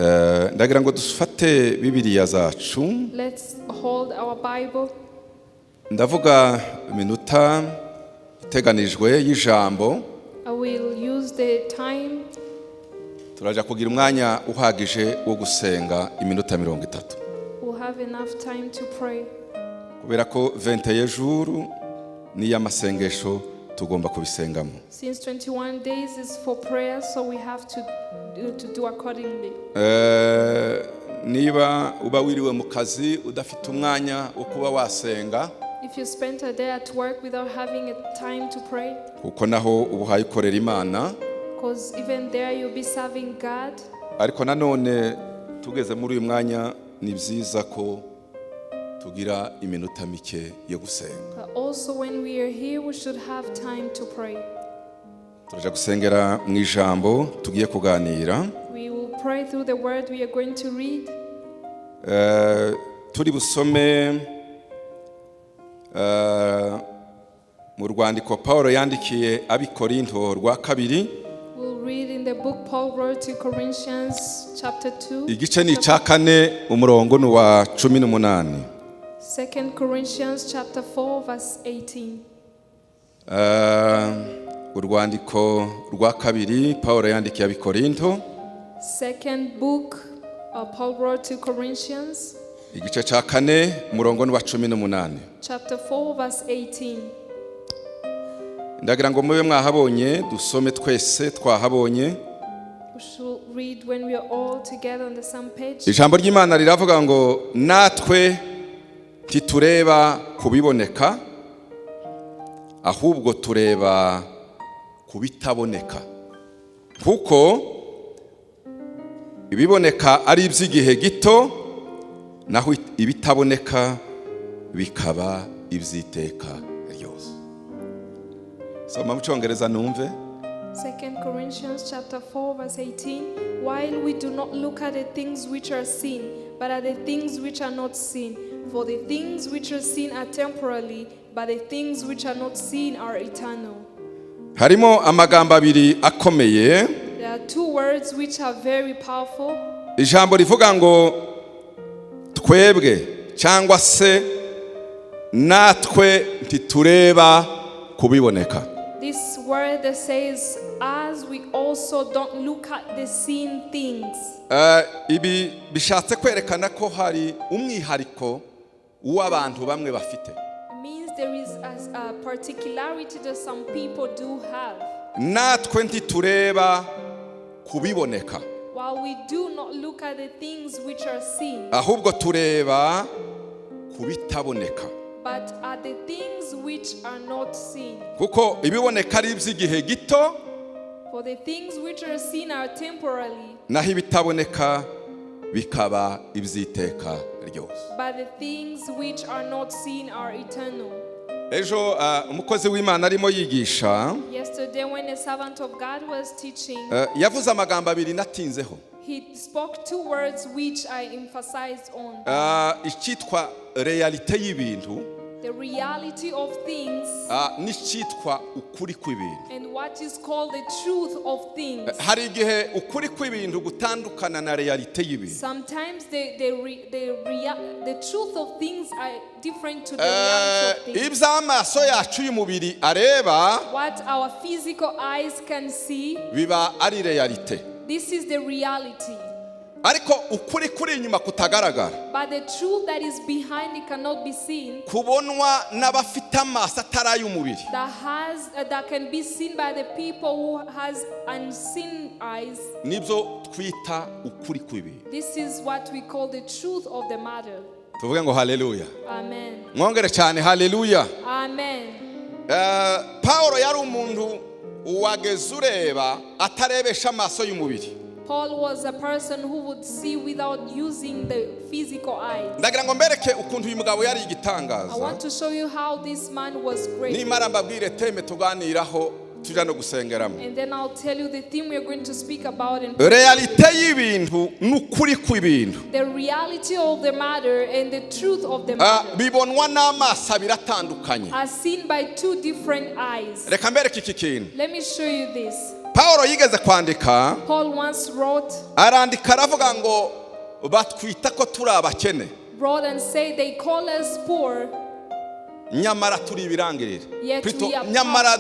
ndagira ngo dufate Bibiliya zacu. Let's hold our Bible. Ndavuga iminota iteganijwe y'ijambo. I will use the time. Turaja kugira umwanya uhagije wo gusenga iminota 30. We'll have enough time to pray. Kubera ko 21 jours ni y'amasengesho tugomba kubisengamo. Since 21 days is for prayer, so we have to do accordingly. Niba uba wiriwe mu kazi udafite umwanya wo kuba wasenga, if you spent a day at work without having a time to pray, kuko naho ubuhaye korera Imana, because even there you'll be serving God. Ariko nanone tugeze muri uyu mwanya ni byiza ko tugira iminota mike yo gusenga. Also when we are here we should have time to pray. Turaja gusengera mu ijambo tugiye kuganira. We will pray through the word we are going to read. Turi busome mu rwandiko Paulo yandikiye abikorinto rwa kabiri. We'll read in the book Paul wrote to Corinthians chapter 2. Igice ni ca 4 umurongo ni wa 18. 2 Corinthians chapter 4 verse 18. Urwandiko rwa kabiri Paulo yandikiye abikorinto. Second book Paul wrote to Corinthians. Igice ca 4 umurongo ni wa 18. Chapter 4 verse 18. Ndagira ngo mube mwahabonye dusome twese twahabonye. We should read when we are all together on the same page. Ijambo ry'Imana riravuga ngo natwe titureba kubiboneka ahubwo tureba kubitaboneka, kuko ibiboneka ari iby'igihe gito naho ibitaboneka bikaba iby'iteka ryose. Soma mu Cyongereza numve. 2 Corinthians chapter 4 verse 18. While we do not look at the things which are seen, but at the things which are not seen. For the things which are seen are temporary, but the things which are not seen are eternal. Harimo amagambo abiri akomeye. There are two words which are very powerful. Ijambo rivuga ngo twebwe cyangwa se natwe ntitureba kubiboneka. This word that says, as we also don't look at the seen things. Ibi bishatse kwerekana ko hari umwihariko w'abantu bamwe bafite. It means there is a particularity that some people do have. Natwe ntitureba kubiboneka, While we do not look at the things which are seen, ahubwo tureba kubitaboneka. but at the things which are not seen. Kuko ibiboneka ari iby'igihe gito, For the things which are seen are temporary, naho ibitaboneka bikaba iby'iteka ryose. but the things which are not seen are eternal. Ejo umukozi w'Imana arimo yigisha, Yesterday when a servant of God was teaching, yavuze amagambo abiri natinzeho. he spoke two words which I emphasized on. Icyitwa Realité y'ibintu, The reality of things, n'icyitwa ukuri kw'ibintu. and what is called the truth of things. Hari igihe ukuri kw'ibintu gutandukana na Realité y'ibintu. Sometimes the truth of things are different to the reality of things. Iby'amaso yacu y'umubiri areba What our physical eyes can see, biba ari Realité, this is the reality. ariko ukuri kuri inyuma kutagaragara But the truth that is behind it cannot be seen, kubonwa n'abafite amaso atari ay'umubiri. that can be seen by the people who has unseen eyes. Nibyo twita ukuri kw'ibintu. This is what we call the truth of the matter. Tuvuge ngo haleluya. Amen. Mwongere cyane haleluya. Amen. Paulo yari umuntu wageze ureba atarebesha amaso y'umubiri. Paul was a person who would see without using the physical eyes. Ndagira ngo mbereke ukuntu uyu mugabo yari I igitangaza. want to show you how this man was great. Nimara mbabwire teme tuganiraho tuja no gusengeramo. And then I'll tell you the theme we are going to speak about in Realité y'ibintu n'ukuri kw'ibintu. the reality of the matter and the truth of the matter Bibonwa n'amaso biratandukanye. are seen by two different eyes. Reka mbereke iki kintu. Let me show you this. Paulo yigeze kwandika, Paul once arandika aravuga ngo batwita ko turi abakene, wrote and said they call us poor, nyamara turi ibirangirire, Yet we are nyamara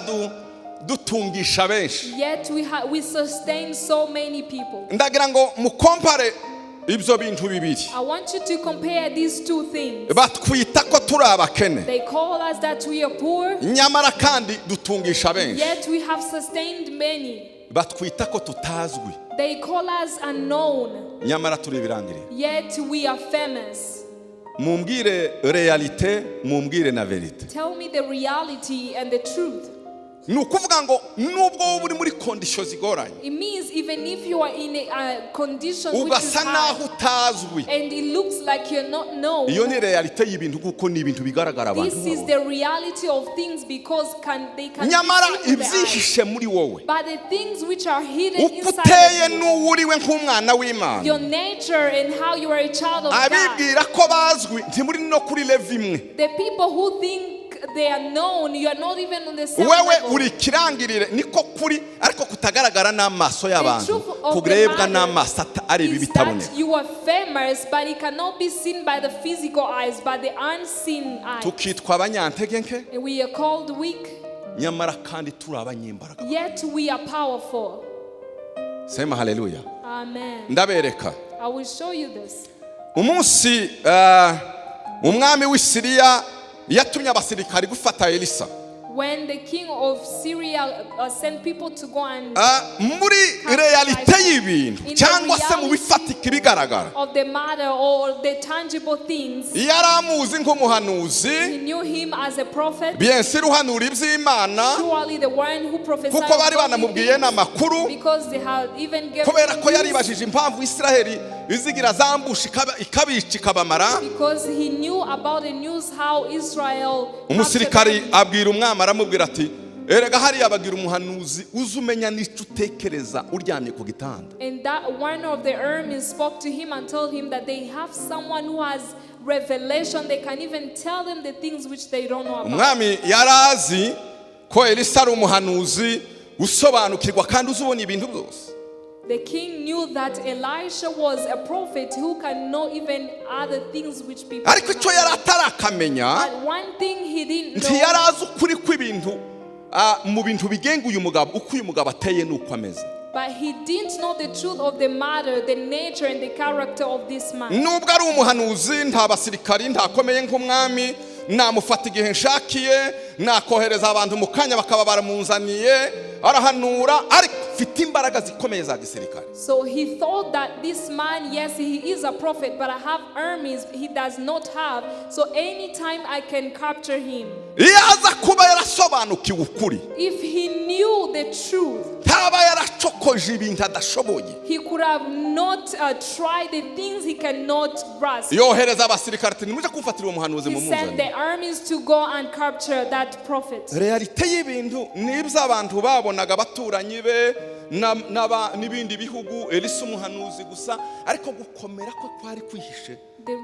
dutungisha benshi. yet we sustain so many people. Ndagira ngo mukompare ibyo bintu bibiri. I want you to compare these two things. Batwita ko turi abakene, They call us that we are poor, nyamara kandi dutungisha benshi. yet we have sustained many. Batwita ko tutazwi, They call us unknown, nyamara turi ibirangirire. yet we are famous. Mumbwire realite, mumbwire na verite. Tell me the reality and the truth. Nukuvuga ngo nubwo uri muri conditions zigoranye, It means even if you are in a condition which is ugasa naho hard, utazwi, and it looks like you're not known, iyo ni realite y'ibintu kuko ni ibintu bigaragara abantu. this is the reality of things because they can Nyamara be seen with the eyes. ibyihishe muri wowe, But the things which are hidden uko inside uteye of you, n'uwuriwe nk'umwana w'Imana, your nature and how you are a child of God, abibwira ko bazwi ntimuri no kuri level imwe. the people who think they are known, you are not even on the same Wewe level. uri kirangirire niko kuri ariko kutagaragara n'amaso The y'abantu, truth of the kurebwa matter n'amaso ari is ibitaboneka. that you are famous, but it cannot be seen by the physical eyes, but the unseen eyes. Tukitwa abanyantege nke, And we are called weak, nyamara kandi turi abanyembaraga. yet we are powerful. Sema haleluya. Amen. Ndabereka I will show you this. umunsi umwami w'i Siriya yatumye abasirikari gufata Elisa. When the king of Syria sent people to go and Muri realite y'ibintu cyangwa se mu bifatika ibigaragara, of the matter or the tangible things, yaramuzi nk'umuhanuzi, he knew him as a prophet, bien sûr uhanura iby'Imana, surely the one who prophesied kuko bari godly banamubwiye things, n'amakuru, because they had even given kubera ko him yaribajije impamvu Israheli izigira zambusha ikabica ikabamara. because he knew about the news how Israel Umusirikari captured abwira umwami aramubwira ati, erega hariya bagira umuhanuzi uzi umenya n'icyo utekereza uryamye ku gitanda. and that one of the armies spoke to him and told him that they have someone who has revelation. They can even tell them the things which they don't know about. Umwami yarazi ko Elisa ari umuhanuzi usobanukirwa kandi uzubona ibintu byose. The king knew that Elisha was a prophet who can know even other things which people Ariko icyo yari atarakamenya, But one thing he didn't know, ntiyarazi ukuri kw'ibintu mu bintu bigenga uyu mugabo, uko uyu mugabo ateye n'uko ameze. but he didn't know the truth of the matter, the nature and the character of this man. Nubwo ari umuhanuzi, nta basirikari, ntakomeye nk'umwami, namufata igihe nshakiye, nakohereza abantu mu kanya bakaba baramunzaniye, arahanura, ariko afite imbaraga zikomeye za gisirikare. So he thought that this man, yes, he is a prophet, but I have armies he does not have. So anytime I can capture him. Iyo aza kuba yarasobanukiwe ukuri, If he knew the truth, ntaba yaracokoje ibintu adashoboye, he could have not tried the things he cannot grasp. yohereza abasirikare ati nimuje kumfatira uwo muhanuzi He sent mumuzane. the armies to go and capture that prophet. Realite y'ibintu nibyo abantu babonaga baturanyi be n'ibindi bihugu, Elisa umuhanuzi gusa, ariko gukomera ko kwari kwihishe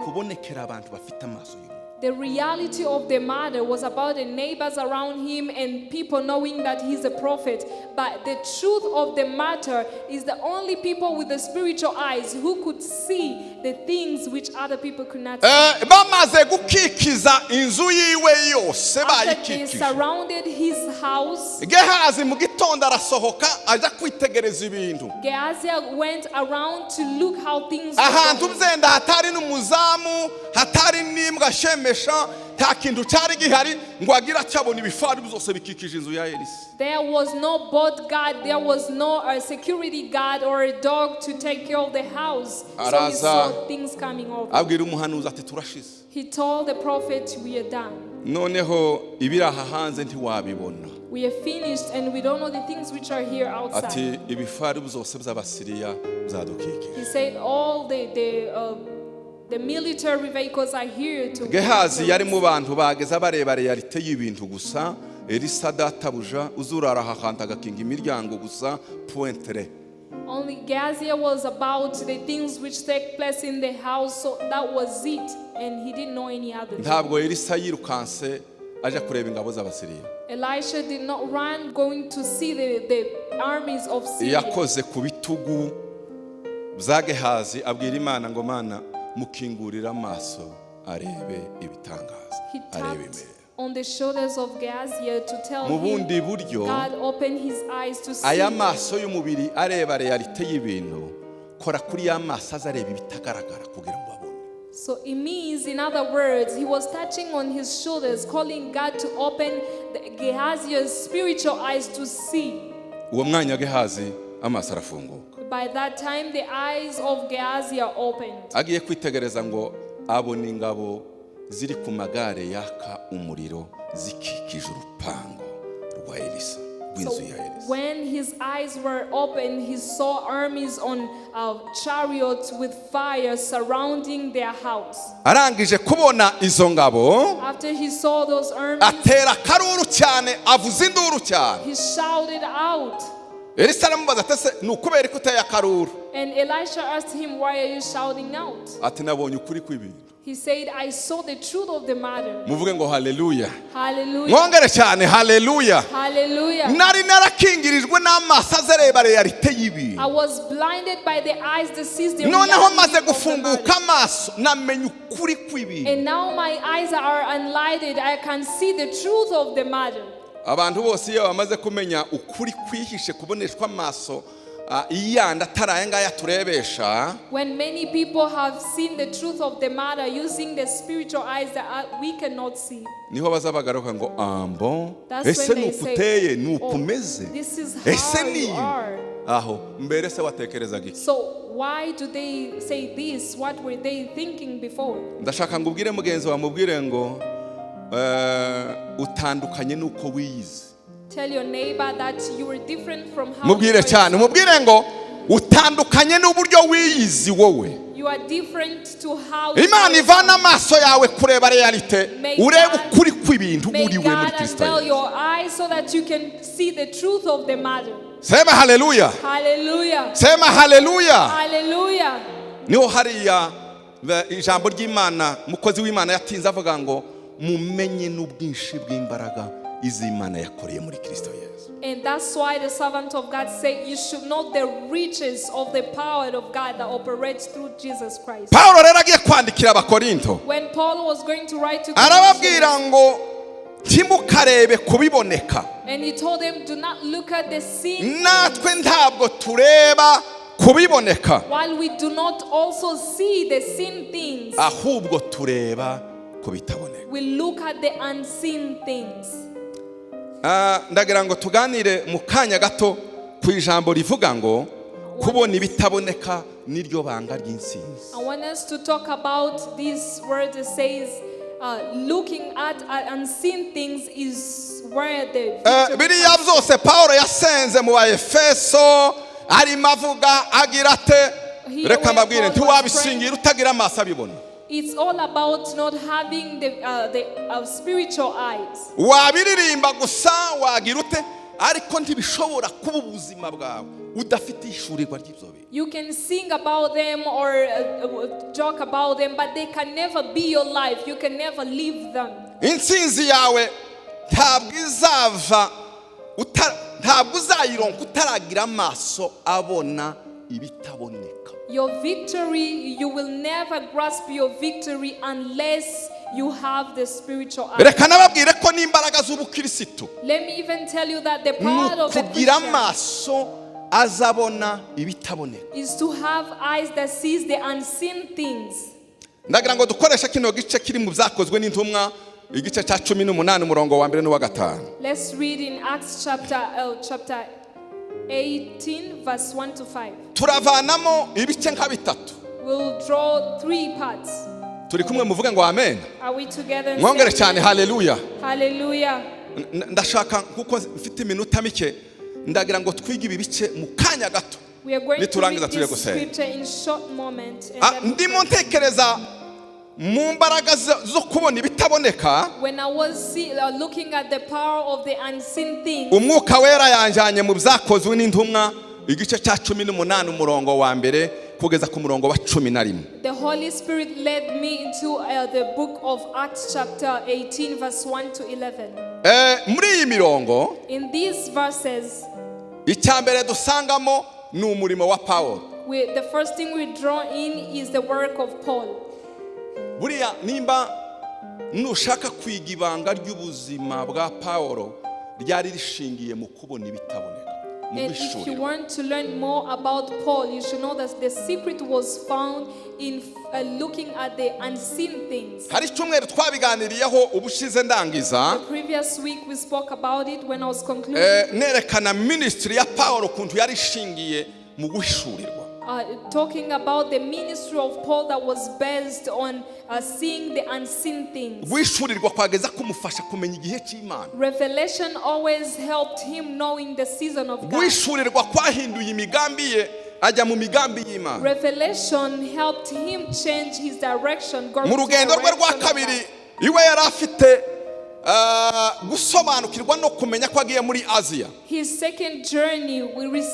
kubonekera abantu bafite amaso y'umuntu. The reality of the matter was about the neighbors around him and people knowing that he's a prophet. But the truth of the matter is the only people with the spiritual eyes who could see the things which other people could not see. Bamaze gukikiza inzu yiwe yose After they bayikikije, surrounded his house, Gehazi mu gitondo arasohoka aja kwitegereza ibintu. Gehazi went around to look how things Ahantu were going. byenda hatari n'umuzamu, hatari n'imbwa shemesha, nta kintu cyari gihari ngo agira cyabona ibifaru byose bikikije inzu ya Elisa. There was no bodyguard, there was no security guard or a dog to take care of the house. So he Araza. saw things coming over. Abwira umuhanuzi ati turashize. He told the prophet, we are done. Noneho ibiraha hanze ntiwabibona. We are finished and we don't know the things which are here outside. Ati ibifaru byose by'abasiriya byadukikije. He said all the military vehicles are here to Gehazi yari mu bantu bageza bareba realite y'ibintu gusa, Elisa databuja uzurara ahantu agakinga imiryango gusa pointre. Only Gehazi was about the things which take place in the house, so that was it, and he didn't know any other. Ntabwo Elisa yirukanse aje kureba ingabo z'Abasiriya. Elisha did not run going to see the armies of Syria. Yakoze ku bitugu bya Gehazi abwira Imana ngo Mana mukingurira amaso arebe ibitangaza. He tapped on the shoulders of Gehazi to tell Mu him bundi buryo God opened his eyes to see. aya maso y'umubiri areba realite y'ibintu kora kuri ya maso azareba ibitagaragara kugira ngo abone. So it means, in other words, he was touching on his shoulders, calling God to open Gehazi's spiritual eyes to see. Uwo mwanya Gehazi amaso arafunguka. By that time, the eyes of Gehazi are opened. Agiye kwitegereza ngo abona ingabo ziri ku magare yaka umuriro zikikije urupango rwa Elisa rw'inzu ya Elisa. When his eyes were opened, he saw armies on chariots with fire surrounding their house. Arangije kubona izo ngabo, After he saw those armies, atera akaruru cyane, avuza induru cyane. he shouted out. Elisa aramubaza ati ese ni ukubera ko uteye akaruru? And Elisha asked him, why are you shouting out? Ati nabonye ukuri kw'ibintu. He said, I saw the truth of the matter. Muvuge ngo haleluya. Hallelujah. Mwongere cyane haleluya. Hallelujah. Nari narakingirijwe n'amaso azareba realite y'ibintu. I was blinded by the eyes that sees the Noneho reality maze of the gufunguka matter. amaso namenye ukuri kw'ibintu. And now my eyes are unlighted. I can see the truth of the matter. Abantu bose iyo bamaze kumenya ukuri kwihishe kuboneshwa amaso iyanda ataraye ngaya turebesha. When many people have seen the truth of the matter using the spiritual eyes that we cannot see. Niho bazabagaruka ngo ambo That's ese when they nukuteye say, nukumeze. this is Ese how you ni are. aho mbere se watekerezaga iki? So why do they say this? What were they thinking before? Ndashaka ngo ubwire mugenzi wa mubwire ngo utandukanye nuko wiyize. Tell your neighbor that you are different from how Mubwire cyane mubwire ngo utandukanye n'uburyo wiyizi wowe. you are different to how Imana ivana amaso yawe kureba realite urebe ukuri kw'ibintu May uriwe muri God Kristo. unveil your eyes so that you can see the truth of the matter. Sema haleluya. Hallelujah. Sema haleluya. Hallelujah. Niho hariya ijambo ry'Imana mukozi w'Imana yatinze avuga ngo mumenye n'ubwinshi bw'imbaraga iz'Imana yakoreye muri Kristo Yesu. And that's why the servant of God said you should know the riches of the power of God that operates through Jesus Christ. Paulo rero agiye kwandikira Abakorinto When Paul was going to write to arababwira Corinthians, ngo ntimukarebe kubiboneka. and he told them, do not look at the seen Natwe ntabwo tureba kubiboneka, while we do not also see the seen things. ahubwo tureba kubitaboneka. We look at the unseen things. Ndagira ngo tuganire mu kanya gato ku ijambo rivuga ngo kubona ibitaboneka niryo banga ry'intsinzi. I want us to talk about this word that says looking at unseen things is where the Biriya byose Paulo yasenze mu Efeso arimo avuga agira ate reka mbabwire ntiwabisingira utagira amaso abibona. It's all about not having the spiritual eyes. Wabiririmba gusa wagira ute ariko ntibishobora kuba ubuzima bwawe udafite ishurirwa ry'ibyo bintu. You can sing about them or joke about them, but they can never be your life. You can never live them. Intsinzi yawe ntabwo izava ntabwo uzayironka utaragira amaso abona ibitaboneka. Your victory, you will never grasp your victory unless you have the spiritual eyes. Reka nababwire ko n'imbaraga z'ubukirisitu Let me even tell you that the power of the kugira Christian amaso azabona ibitaboneka. is to have eyes that sees the unseen things. Ndagira ngo dukoreshe kino gice kiri mu byakozwe n'intumwa igice cya 18 umurongo wa 1 n'uwa 5. Let's read in Acts chapter 18 verse 1 to 5. Turavanamo ibice nka bitatu. We'll draw 3 parts. Turi kumwe muvuge ngo amen. Are we together? and Mwongere say cyane haleluya. Hallelujah. Ndashaka kuko mfite iminota mike ndagira ngo twige ibi bice mu kanya gato. We are going to Niturangiza read tuje this gusenga. scripture in short moment. And then Ndimo ntekereza mu mbaraga zo kubona ibitaboneka. when I was looking at the power of the unseen things, Umwuka wera yanjanye mu byakozwe n'intumwa igice cya 18 umurongo wa 1 kugeza ku murongo wa 11. The Holy Spirit led me into the book of Acts chapter 18 verse 1 to 11. Muri iyi mirongo In these verses, icyambere dusangamo ni umurimo wa Paulo. the first thing we draw in is the work of Paul. Buriya nimba nushaka kwiga ibanga ry'ubuzima bwa Paulo ryari rishingiye mu kubona ibitaboneka. And if you want to learn more about Paul, you should know that the secret was found in looking at the unseen things. Hari icyumweru twabiganiriyeho ubushize ndangiza. The previous week we spoke about it when I was concluding. Nerekana ministry ya Paulo kuntu yari ishingiye mu guhishurirwa. Talking about the ministry of Paul that was based on seeing the unseen things. Guhishurirwa kwageza kumufasha kumenya igihe cy'Imana. Revelation always helped him knowing the season of God. Guhishurirwa kwahinduye imigambi ye ajya mu migambi y'Imana. Revelation helped him change his direction. Mu rugendo rwe rwa kabiri iwe yari afite gusobanukirwa no kumenya ko agiye muri Asia. His second journey,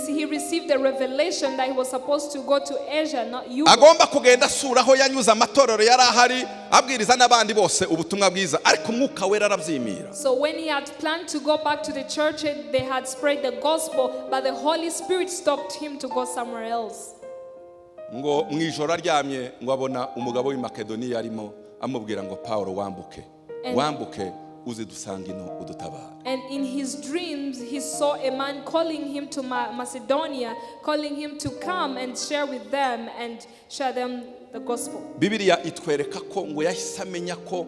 he received the revelation that he was supposed to go to Asia, not Europe. Agomba kugenda asuraho yanyuze amatorero yari ahari abwiriza n'abandi bose ubutumwa bwiza ariko umwuka wera arabyimira. So when he had planned to go back to the church, they had spread the gospel, but the Holy Spirit stopped him to go somewhere else. Ngo mwijoro aryamye ngo abona umugabo w'i Makedoniya arimo amubwira ngo Paulo wambuke uze dusanga ino udutabara. And in his dreams he saw a man calling him to Macedonia, calling him to come and share with them and share them the gospel. Bibiliya itwereka ko ngo yahise amenya ko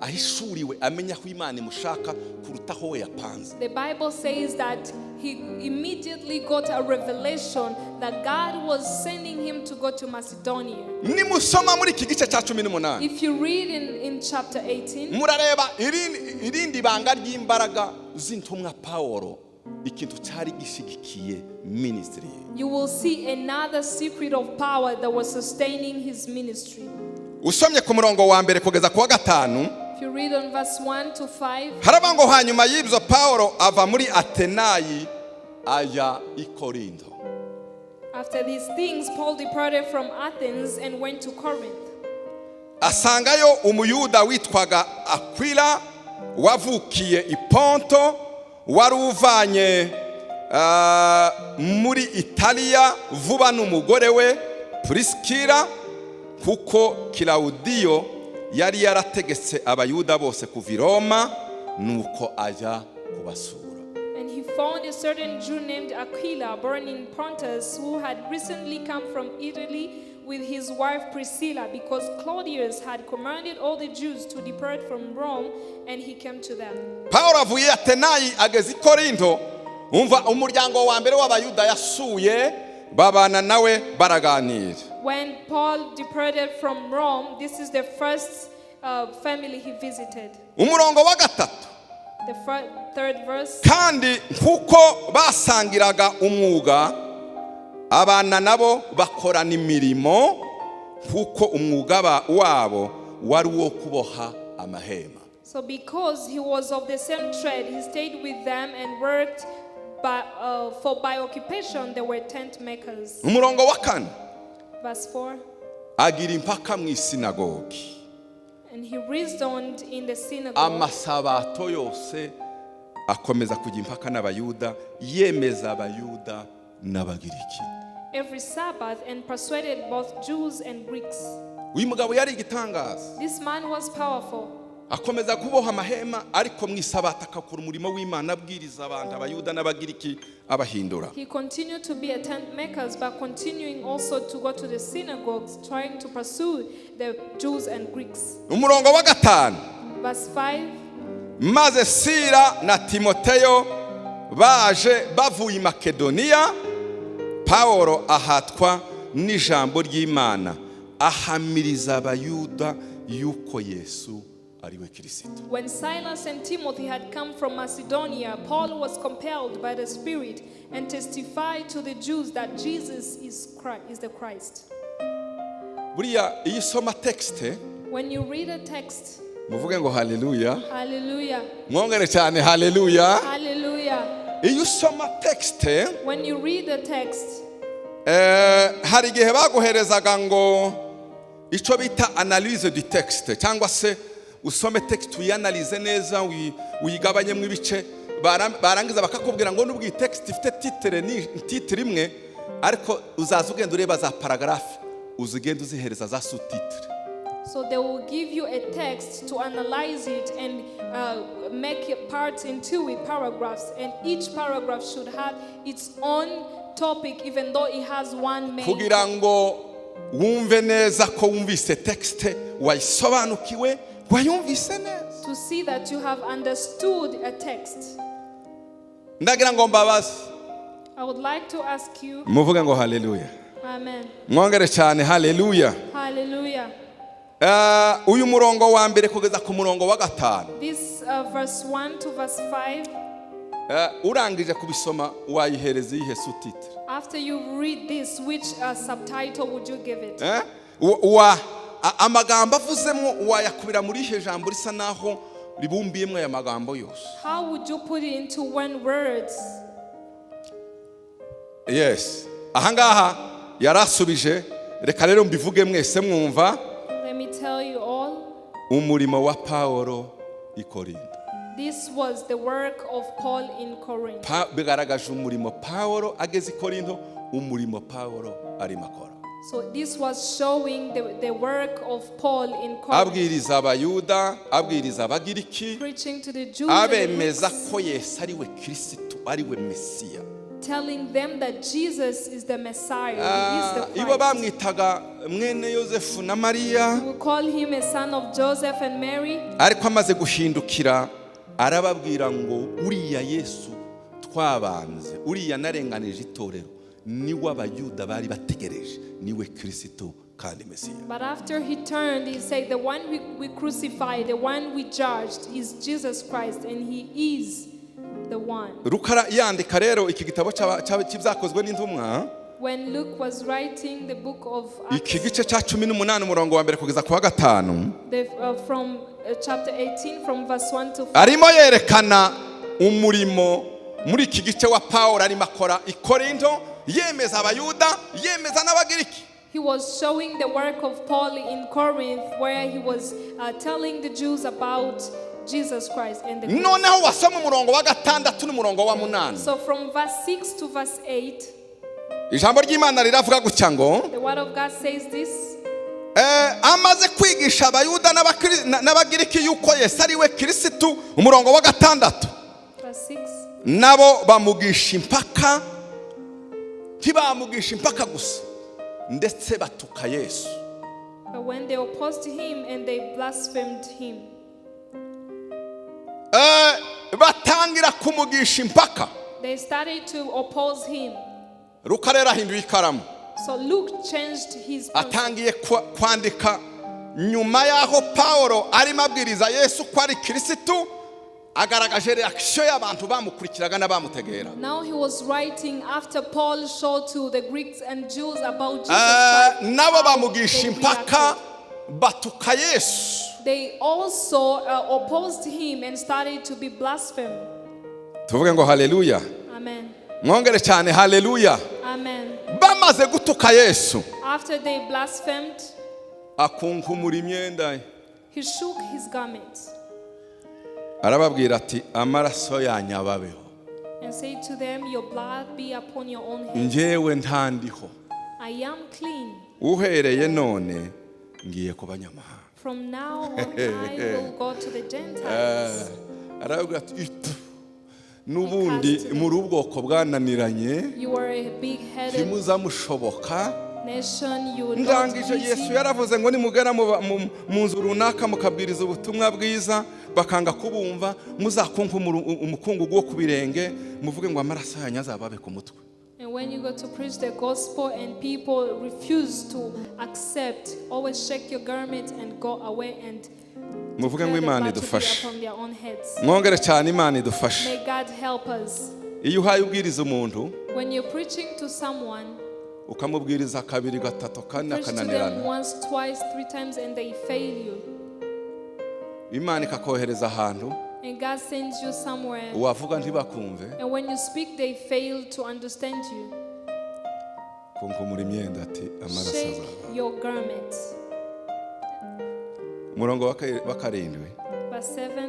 ahishuriwe amenya ko Imana imushaka kurutaho we yapanze. The Bible says that he immediately got a revelation that God was sending him to go to Macedonia. Nimusoma muri iki gice cya 18. If you read in chapter 18, murareba irindi banga ry'imbaraga z'intumwa Paulo ikintu cyari gishigikiye ministry. You will see another secret of power that was sustaining his ministry. Usomye ku murongo wa mbere kugeza ku wa 5. If you read on verse 1 to 5, haraba ngo hanyuma y'ibyo Paulo ava muri Atenayi ajya i Korinto. After these things, Paul departed from Athens and went to Corinth. Asangayo umuyuda witwaga Aquila wavukiye i Ponto wari uvanye muri Italiya vuba n'umugore we Priskila kuko Kilaudiyo yari yarategetse abayuda bose kuva i Roma nuko ajya kubasura. And he found a certain Jew named Aquila, born in Pontus, who had recently come from Italy with his wife Priscilla, because Claudius had commanded all the Jews to depart from Rome, and he came to them. Paulo avuye Atenayi ageze i Korinto, umva umuryango wa mbere w'abayuda yasuye babana nawe baraganira. When Paul departed from Rome, this is the first family he visited. Umurongo wa 3. The third verse. Kandi nkuko basangiraga umwuga abana nabo bakorana imirimo nkuko umwuga wabo wari wo kuboha amahema. So because he was of the same trade, he stayed with them and worked by occupation. They were tent makers. Umurongo wa 4. Verse 4. Agira impaka mu isinagogi. And he reasoned in the synagogue. Amasabato yose akomeza kujya impaka n'abayuda yemeza abayuda n'abagiriki. Every Sabbath and persuaded both Jews and Greeks. Uyu mugabo yari igitangaza. This man was powerful. Akomeza kuboha amahema ariko mu isabata akakora umurimo w'Imana abwiriza abantu abayuda n'abagiriki abahindura. He continued to be a tent maker, but continuing also to go to the synagogues, trying to pursue the Jews and Greeks. Umurongo wa 5. Verse 5. Maze Sila na Timoteyo baje bavuye i Makedoniya, Paulo ahatwa n'ijambo ry'Imana ahamiriza abayuda yuko Yesu. When Silas and Timothy had come from Macedonia, Paul was compelled by the Spirit and testified to the Jews that Jesus is the Christ. Buriya iyo usoma texte, when you read a text, muvuge ngo haleluya. Hallelujah. Mwongere cyane haleluya. Hallelujah. Iyo usoma texte, when you read the text, hari igihe baguherezaga ngo icyo bita analyse du texte cyangwa se usome text uyanalize neza uyigabanye mu ibice barangiza bakakubwira ngo nubwo text ifite titre imwe ariko uzaza ugenda ureba za paragraph uzigenda uzihereza za sous-titre. So they will give you a text to analyze it and make it parts into with paragraphs, and each paragraph should have its own topic even though it has one main. Kugira ngo wumve neza ko wumvise text wayisobanukiwe wayumvise neza. To see that you have understood a text. Ndagira ngo mbabaze. I would like to ask you. Muvuge ngo hallelujah. Amen. Mwongere cyane hallelujah. Hallelujah. Uyu murongo wa mbere kugeza ku murongo wa 5. This verse 1 to verse 5. Urangije kubisoma wayihereza ihe sous-titre. After you read this, which subtitle would you give it? Amagambo avuzemo wayakubira muri ihe jambo risa naho ribumbiyemo aya magambo yose. How would you put it into one words? Yes. Ahangaha yarasubije reka rero mbivuge mwese mwumva. Let me tell you all. Umurimo wa Paulo I Korinto. This was the work of Paul in Corinth. Bigaragaje umurimo Paulo ageze I Korinto, umurimo Paulo ari makora. So this was showing the work of Paul in Corinth. Abwiriza abayuda, abwiriza abagiriki, preaching to the Jews abemeza ko Yesu ari we Kristo, ari we Mesiya. Telling them that Jesus is the Messiah, he is the Christ. Ibo bamwitaga mwene Yosefu na Mariya. We call him a son of Joseph and Mary. Ariko amaze guhindukira arababwira ngo uriya Yesu twabanze, uriya narenganije itorero, niwe abayuda bari bategereje, niwe Kristo kandi Mesiya. But after he turned, he said, the one we crucified, the one we judged is Jesus Christ, and he is the one. Rukara yandika rero iki gitabo cy'ibyakozwe n'intumwa. When Luke was writing the book of Acts, iki gice cya 18 umurongo wa mbere kugeza ku wa 5, from chapter 18 from verse 1 to 5, arimo yerekana umurimo muri iki gice wa Paulo arimo akora I Korinto, yemeza abayuda, yemeza n'abagiriki. He was showing the work of Paul in Corinth, where he was telling the Jews about Jesus Christ and the Christ. Noneho wasoma umurongo wa 6 n'umurongo wa 8. So from verse 6 to verse 8, ijambo ry'Imana riravuga gutya ngo, the word of God says this. Amaze kwigisha abayuda n'abagiriki yuko Yesu ari we Kristo, umurongo wa 6. Verse 6. Nabo bamugisha impaka, ntibamugisha impaka gusa, ndetse batuka Yesu. But when they opposed him and they blasphemed him. Batangira kumugisha impaka. They started to oppose him. Luka rero ahinduye ikaramu. So Luke changed his pen. Atangiye kwandika nyuma yaho Paulo arimo abwiriza Yesu ko ari Kristo, agaragaje reaction y'abantu bamukurikiraga n'abamutegera. Now he was writing after Paul showed to the Greeks and Jews about Jesus Christ. Nabo bamugisha impaka batuka Yesu. They also opposed him and started to be blasphemed. Tuvuge ngo hallelujah. Amen. Mwongere cyane hallelujah. Amen. Bamaze gutuka Yesu, After they blasphemed, akunkumura imyenda, he shook his garments arababwira ati amaraso yanyu ababeho, and said to them, your blood be upon your own head. njyewe ntandiho, I am clean. uhereye none ngiye ku banyamahanga. From now on I will go to the Gentiles. Arababwira ati nubundi muri ubwoko bwananiranye, You are a big-headed ntimuzamushoboka. nation. You will not Ndangije Yesu yaravuze ngo nimugera mu nzu runaka mukabwiriza ubutumwa bwiza bakanga kubumva, muzakunkumura umukungugu wo ku birenge, muvuge ngo amaraso yanyu azababe ku mutwe. And when you go to preach the gospel and people refuse to accept, always shake your garment and go away and muvuge ngo Imana idufashe. upon their own heads. Mwongere cyane Imana idufashe. May God help us. Iyo uhaye ubwiriza umuntu, When you're preaching to someone, ukamubwiriza kabiri gatatu kane preach to them akananirana, once, twice, 3 times and they fail you. Imana ikakohereza ahantu And God sends you somewhere. wavuga ntibakumve, And when you speak, they fail to understand you. kunkumura imyenda ati amaraso shake azaza. your garments. Umurongo wa karindwi. Verse 7.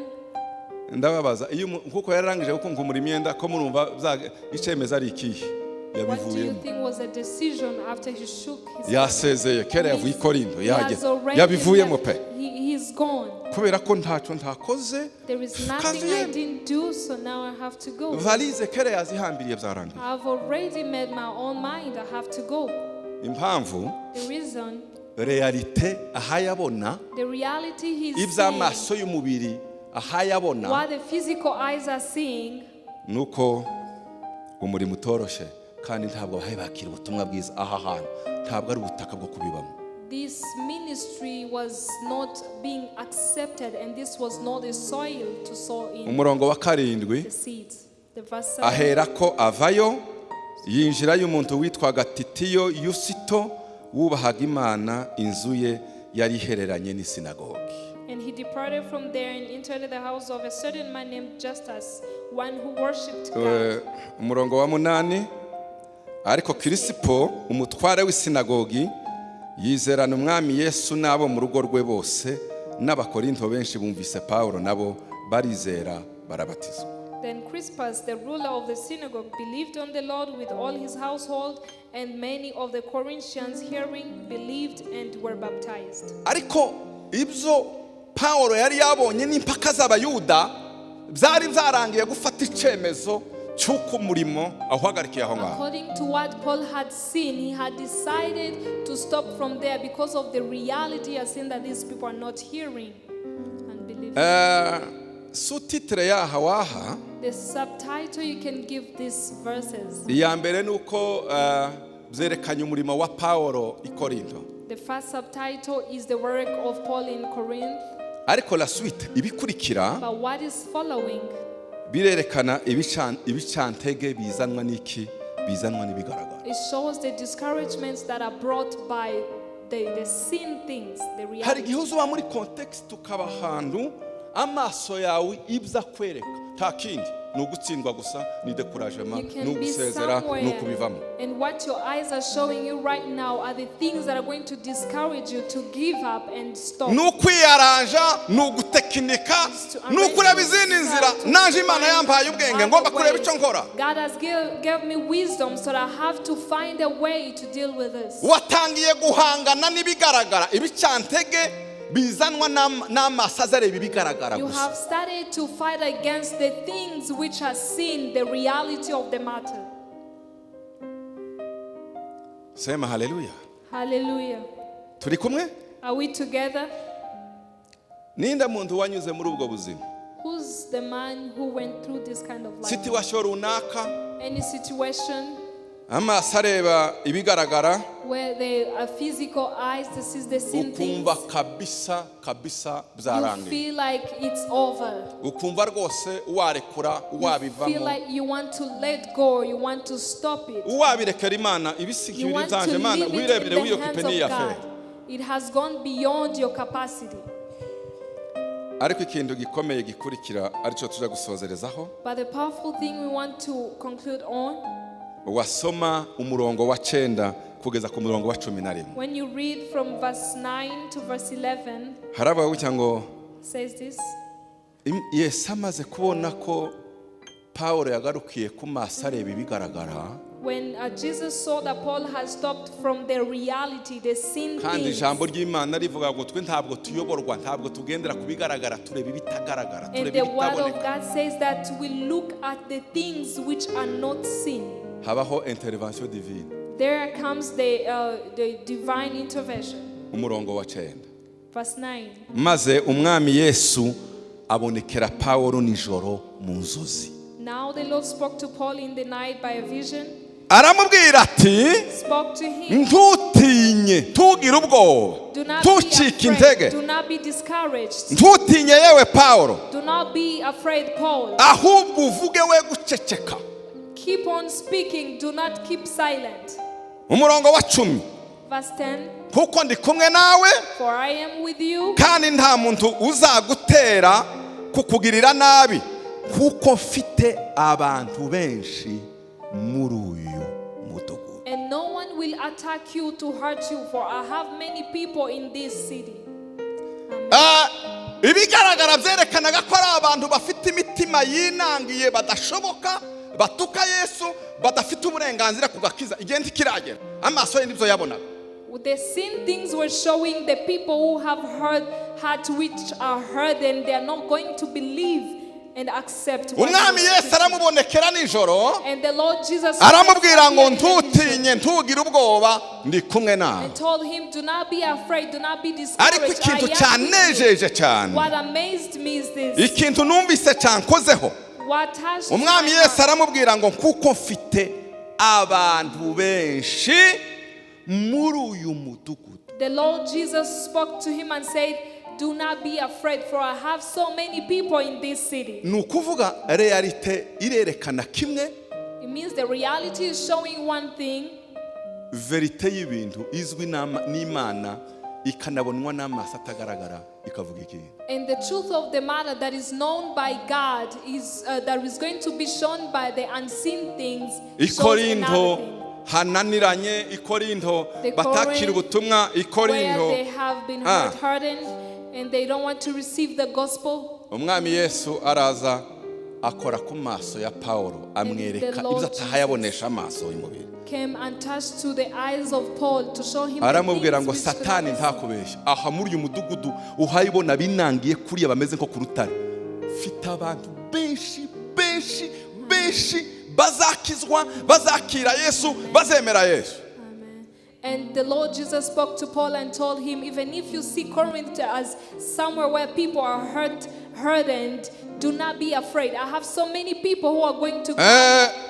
Ndababaza iyo nkuko yararangije kunkumura imyenda ko murumva icemeza ari ikihe What do you yabivuyemo. think was a decision after he shook his Yasezeye kera yavuye i Korinto He has yageze already yabivuyemo left. pe He's gone. kubera ko ntacyo ntakoze. There is nothing I didn't do, so now I have to go. Valize kera yazihambiriye byarangiye. I've already made my own mind. I have to go. Impamvu The reason, Realité ahayabona the reality he's seeing, iby'amaso y'umubiri ahayabona what the physical eyes are seeing, nuko umurimo utoroshe kandi ntabwo bahaye bakira ubutumwa bwiza aha hantu ntabwo ari ubutaka bwo kubibamo. this ministry was not being accepted, and this was not a soil to sow in Umurongo wa karindwi the seeds. The verse 7, ahera ko avayo yinjirayo umuntu witwaga Titiyo Yusito wubahaga Imana, inzu ye yari ihereranye n'isinagogi. and he departed from there and entered the house of a certain man named Justus, one who worshipped God. Umurongo wa munani ariko Kirisipo umutware w'isinagogi yizerana umwami Yesu n'abo mu rugo rwe bose, n'abakorinto benshi bumvise Pawulo nabo barizera barabatizwa. Then Crispus, the ruler of the synagogue, believed on the Lord with all his household, and many of the Corinthians hearing believed and were baptized. Ariko ibyo Pawulo yari yabonye n'impaka z'abayuda byari byarangiye gufata icemezo cy'uko umurimo ahagarikiye aho ngaho. According to what Paul had seen, he had decided to stop from there because of the reality he had seen that these people are not hearing and believing. Sous-titre yaha waha The subtitle you can give these verses. iya mbere nuko byerekanye umurimo wa Pawulo i Korinto. The first subtitle is the work of Paul in Corinth, Ariko la suite ibikurikira but what is following birerekana ibicantege bizanwa n'iki bizanwa n'ibigaragara. it shows the discouragements that are brought by the sin things, the Hari reality. igihe uzuba muri context ukaba ahantu amaso yawe ibza kwereka nta kindi ni ugutsindwa gusa ni decouragement You ni can be ugusezera ni somewhere, ukubivamo. and what your eyes are showing you right now are the things that are going to discourage you to give up and stop. Ni ukwiyaranja ni ugutekinika ni ukureba izindi nzira. Naje Imana yampaye ubwenge ngomba kureba icyo nkora. God has gave me wisdom, so that I have to find a way to deal with this. Watangiye guhangana n'ibigaragara ibicantege bizanwa n'amaso azareba ibigaragara You gusa. have started to fight against the things which are seen, the reality of the matter. Sema haleluya. Hallelujah. Turi kumwe? Are we together? Ninda muntu wanyuze muri ubwo buzima. Who's the man who went through this kind of life? Situation runaka Any situation amaso areba ibigaragara where the physical eyes, this is the sin things, ukumva kabisa you byarangiye. feel like it's over. Ukumva rwose warekura You feel wabivamo like you want to let go, you want to stop it. wabirekera Imana You ibisikira want to byanje Mana leave it in wirebere the wiyo hands kipeni of ya God. fe. It has gone beyond your capacity. Ariko ikintu gikomeye gikurikira arico tuja gusozerezaho. But the powerful thing we want to conclude on, Wasoma umurongo wa 9 kugeza ku murongo wa 11. when you read from verse 9 to verse 11, Haraba wucya ngo says this: Yesu amaze kubona ko Pawulo yagarukiye ku maso areba ibigaragara, when Jesus saw that Paul had stopped from the reality, the sin kandi things, ijambo ry'Imana rivuga ngo twe ntabwo tuyoborwa ntabwo tugendera ku bigaragara tureba ibitagaragara and tureba the word of ibitaboneka. God says that we look at the things which are not seen. Habaho intervention divine. There comes the divine intervention. Umurongo wa 9. Verse 9. Maze umwami Yesu abonekera Pawulo nijoro mu nzozi. Now the Lord spoke to Paul in the night by a vision. Aramubwira ati Spoke to him. ntutinye ntugire ubwoba Do not be ntucike afraid. intege Do not be discouraged. ntutinye yewe Pawulo Do not be afraid, Paul. ahubwo uvuge we guceceka. Keep on speaking. Do not keep silent. Umurongo wa 10. Verse 10. Kuko ndi kumwe nawe For I am with you, kandi nta muntu uzagutera kukugirira nabi kuko mfite abantu benshi muri uyu mudugudu. and no one will attack you to hurt you, for I have many people in this city. ibigaragara byerekanaga ko ari abantu bafite imitima yinangiye badashoboka batuka Yesu badafite uburenganzira ku gakiza igihe ntikiragera amaso ye nibyo yabonaga. The same things were showing the people who have heard hearts which are heard, and they are not going to believe and accept what umwami Yesu aramubonekera nijoro and the Lord Jesus aramubwira ngo ntutinye ntugire ubwoba ndi kumwe nawe. and told him, do not be afraid, do not be ariko discouraged. ikintu cyanejeje cyane, What amazed me is this. ikintu numvise cyankozeho, What touched umwami my Yesu heart. aramubwira ngo kuko mfite abantu benshi muri uyu mudugudu. The Lord Jesus spoke to him and said, do not be afraid, for I have so many people in this city. ni ukuvuga realite irerekana kimwe, It means the reality is showing one thing, verite y'ibintu izwi n'Imana ikanabonwa n'amaso atagaragara ikavuga iki. and the truth of the matter that is known by God is that is going to be shown by the unseen things. shows Ikorinto another thing. hananiranye, Ikorinto The batakira ubutumwa, Where Ikorinto. they have been hardened and they don't want to receive the gospel. umwami Yesu araza akora ku maso ya Paulo amwereka ibyo atahayabonesha amaso y'umubiri. Came and touched to the eyes of Paul to show him the aramubwira ngo things which could Satani not ntakubeshya, aha muri uyu mudugudu uhayibona binangiye kuriya bameze nko ku rutare, mfite abantu benshi benshi benshi bazakizwa bazakira Yesu bazemera Yesu. Amen. And the Lord Jesus spoke to Paul and told him, even if you see Corinth as somewhere where people are hardened, do not be afraid. I have so many people who are going to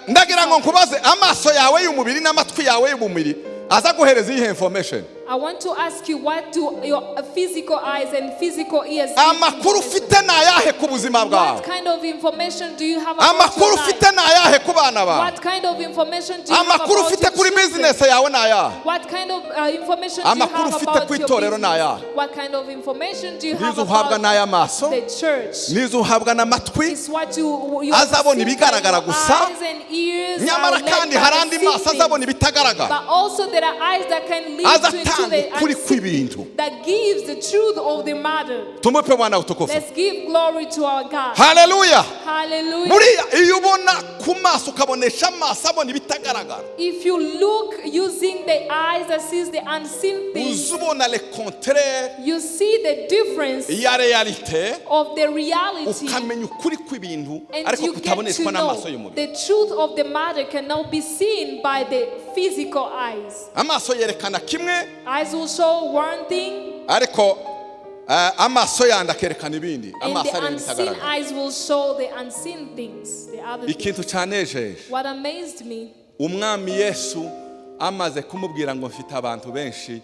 ndagira ngo nkubaze amaso yawe y'umubiri n'amatwi yawe y'umubiri aza guhereza iyi information. I want to ask you, what do your physical eyes and physical ears give amakuru information? ufite nayahe ku buzima bwawe? What kind of information do you have about amakuru your life? ufite nayahe ku bana bawe? What kind of information do you have amakuru about ufite your kuri children? business yawe nayahe? What kind of information do you amakuru have ufite about ku your itorero nayahe? business? What kind of information do you have nizo uhabwa about n'ay'amaso, the church? nizo uhabwa n'amatwi, It's what you azabona see by ibigaragara your gusa, eyes and ears nyamara are led kandi by hari the andi seen maso things. azabona ibitagaragara. But also there are eyes that can lead to azatanga the ukuri unseen, kw'ibintu. that gives the truth of the matter. tumupe Bwana utukufu. Let's give glory to our God. haleluya. Hallelujah. buriya iyo ubona ku maso ukabonesha amaso abona ibitagaragara, If you look using the eyes that sees the unseen things, uzubona le contraire you see the difference ya realite, of the reality, ukamenya ukuri kw'ibintu and ariko you get to kutaboneshwa n'amaso know y'umubiri. the truth of the matter cannot be seen by the physical eyes. amaso yerekana kimwe Eyes will show one thing, ariko amaso yandi akerekana ibindi. and amaso the areba unseen ibitagaragara. eyes will show the unseen things, the other things. ikintu cyanejeje, What amazed me, umwami Yesu amaze kumubwira ngo mfite abantu benshi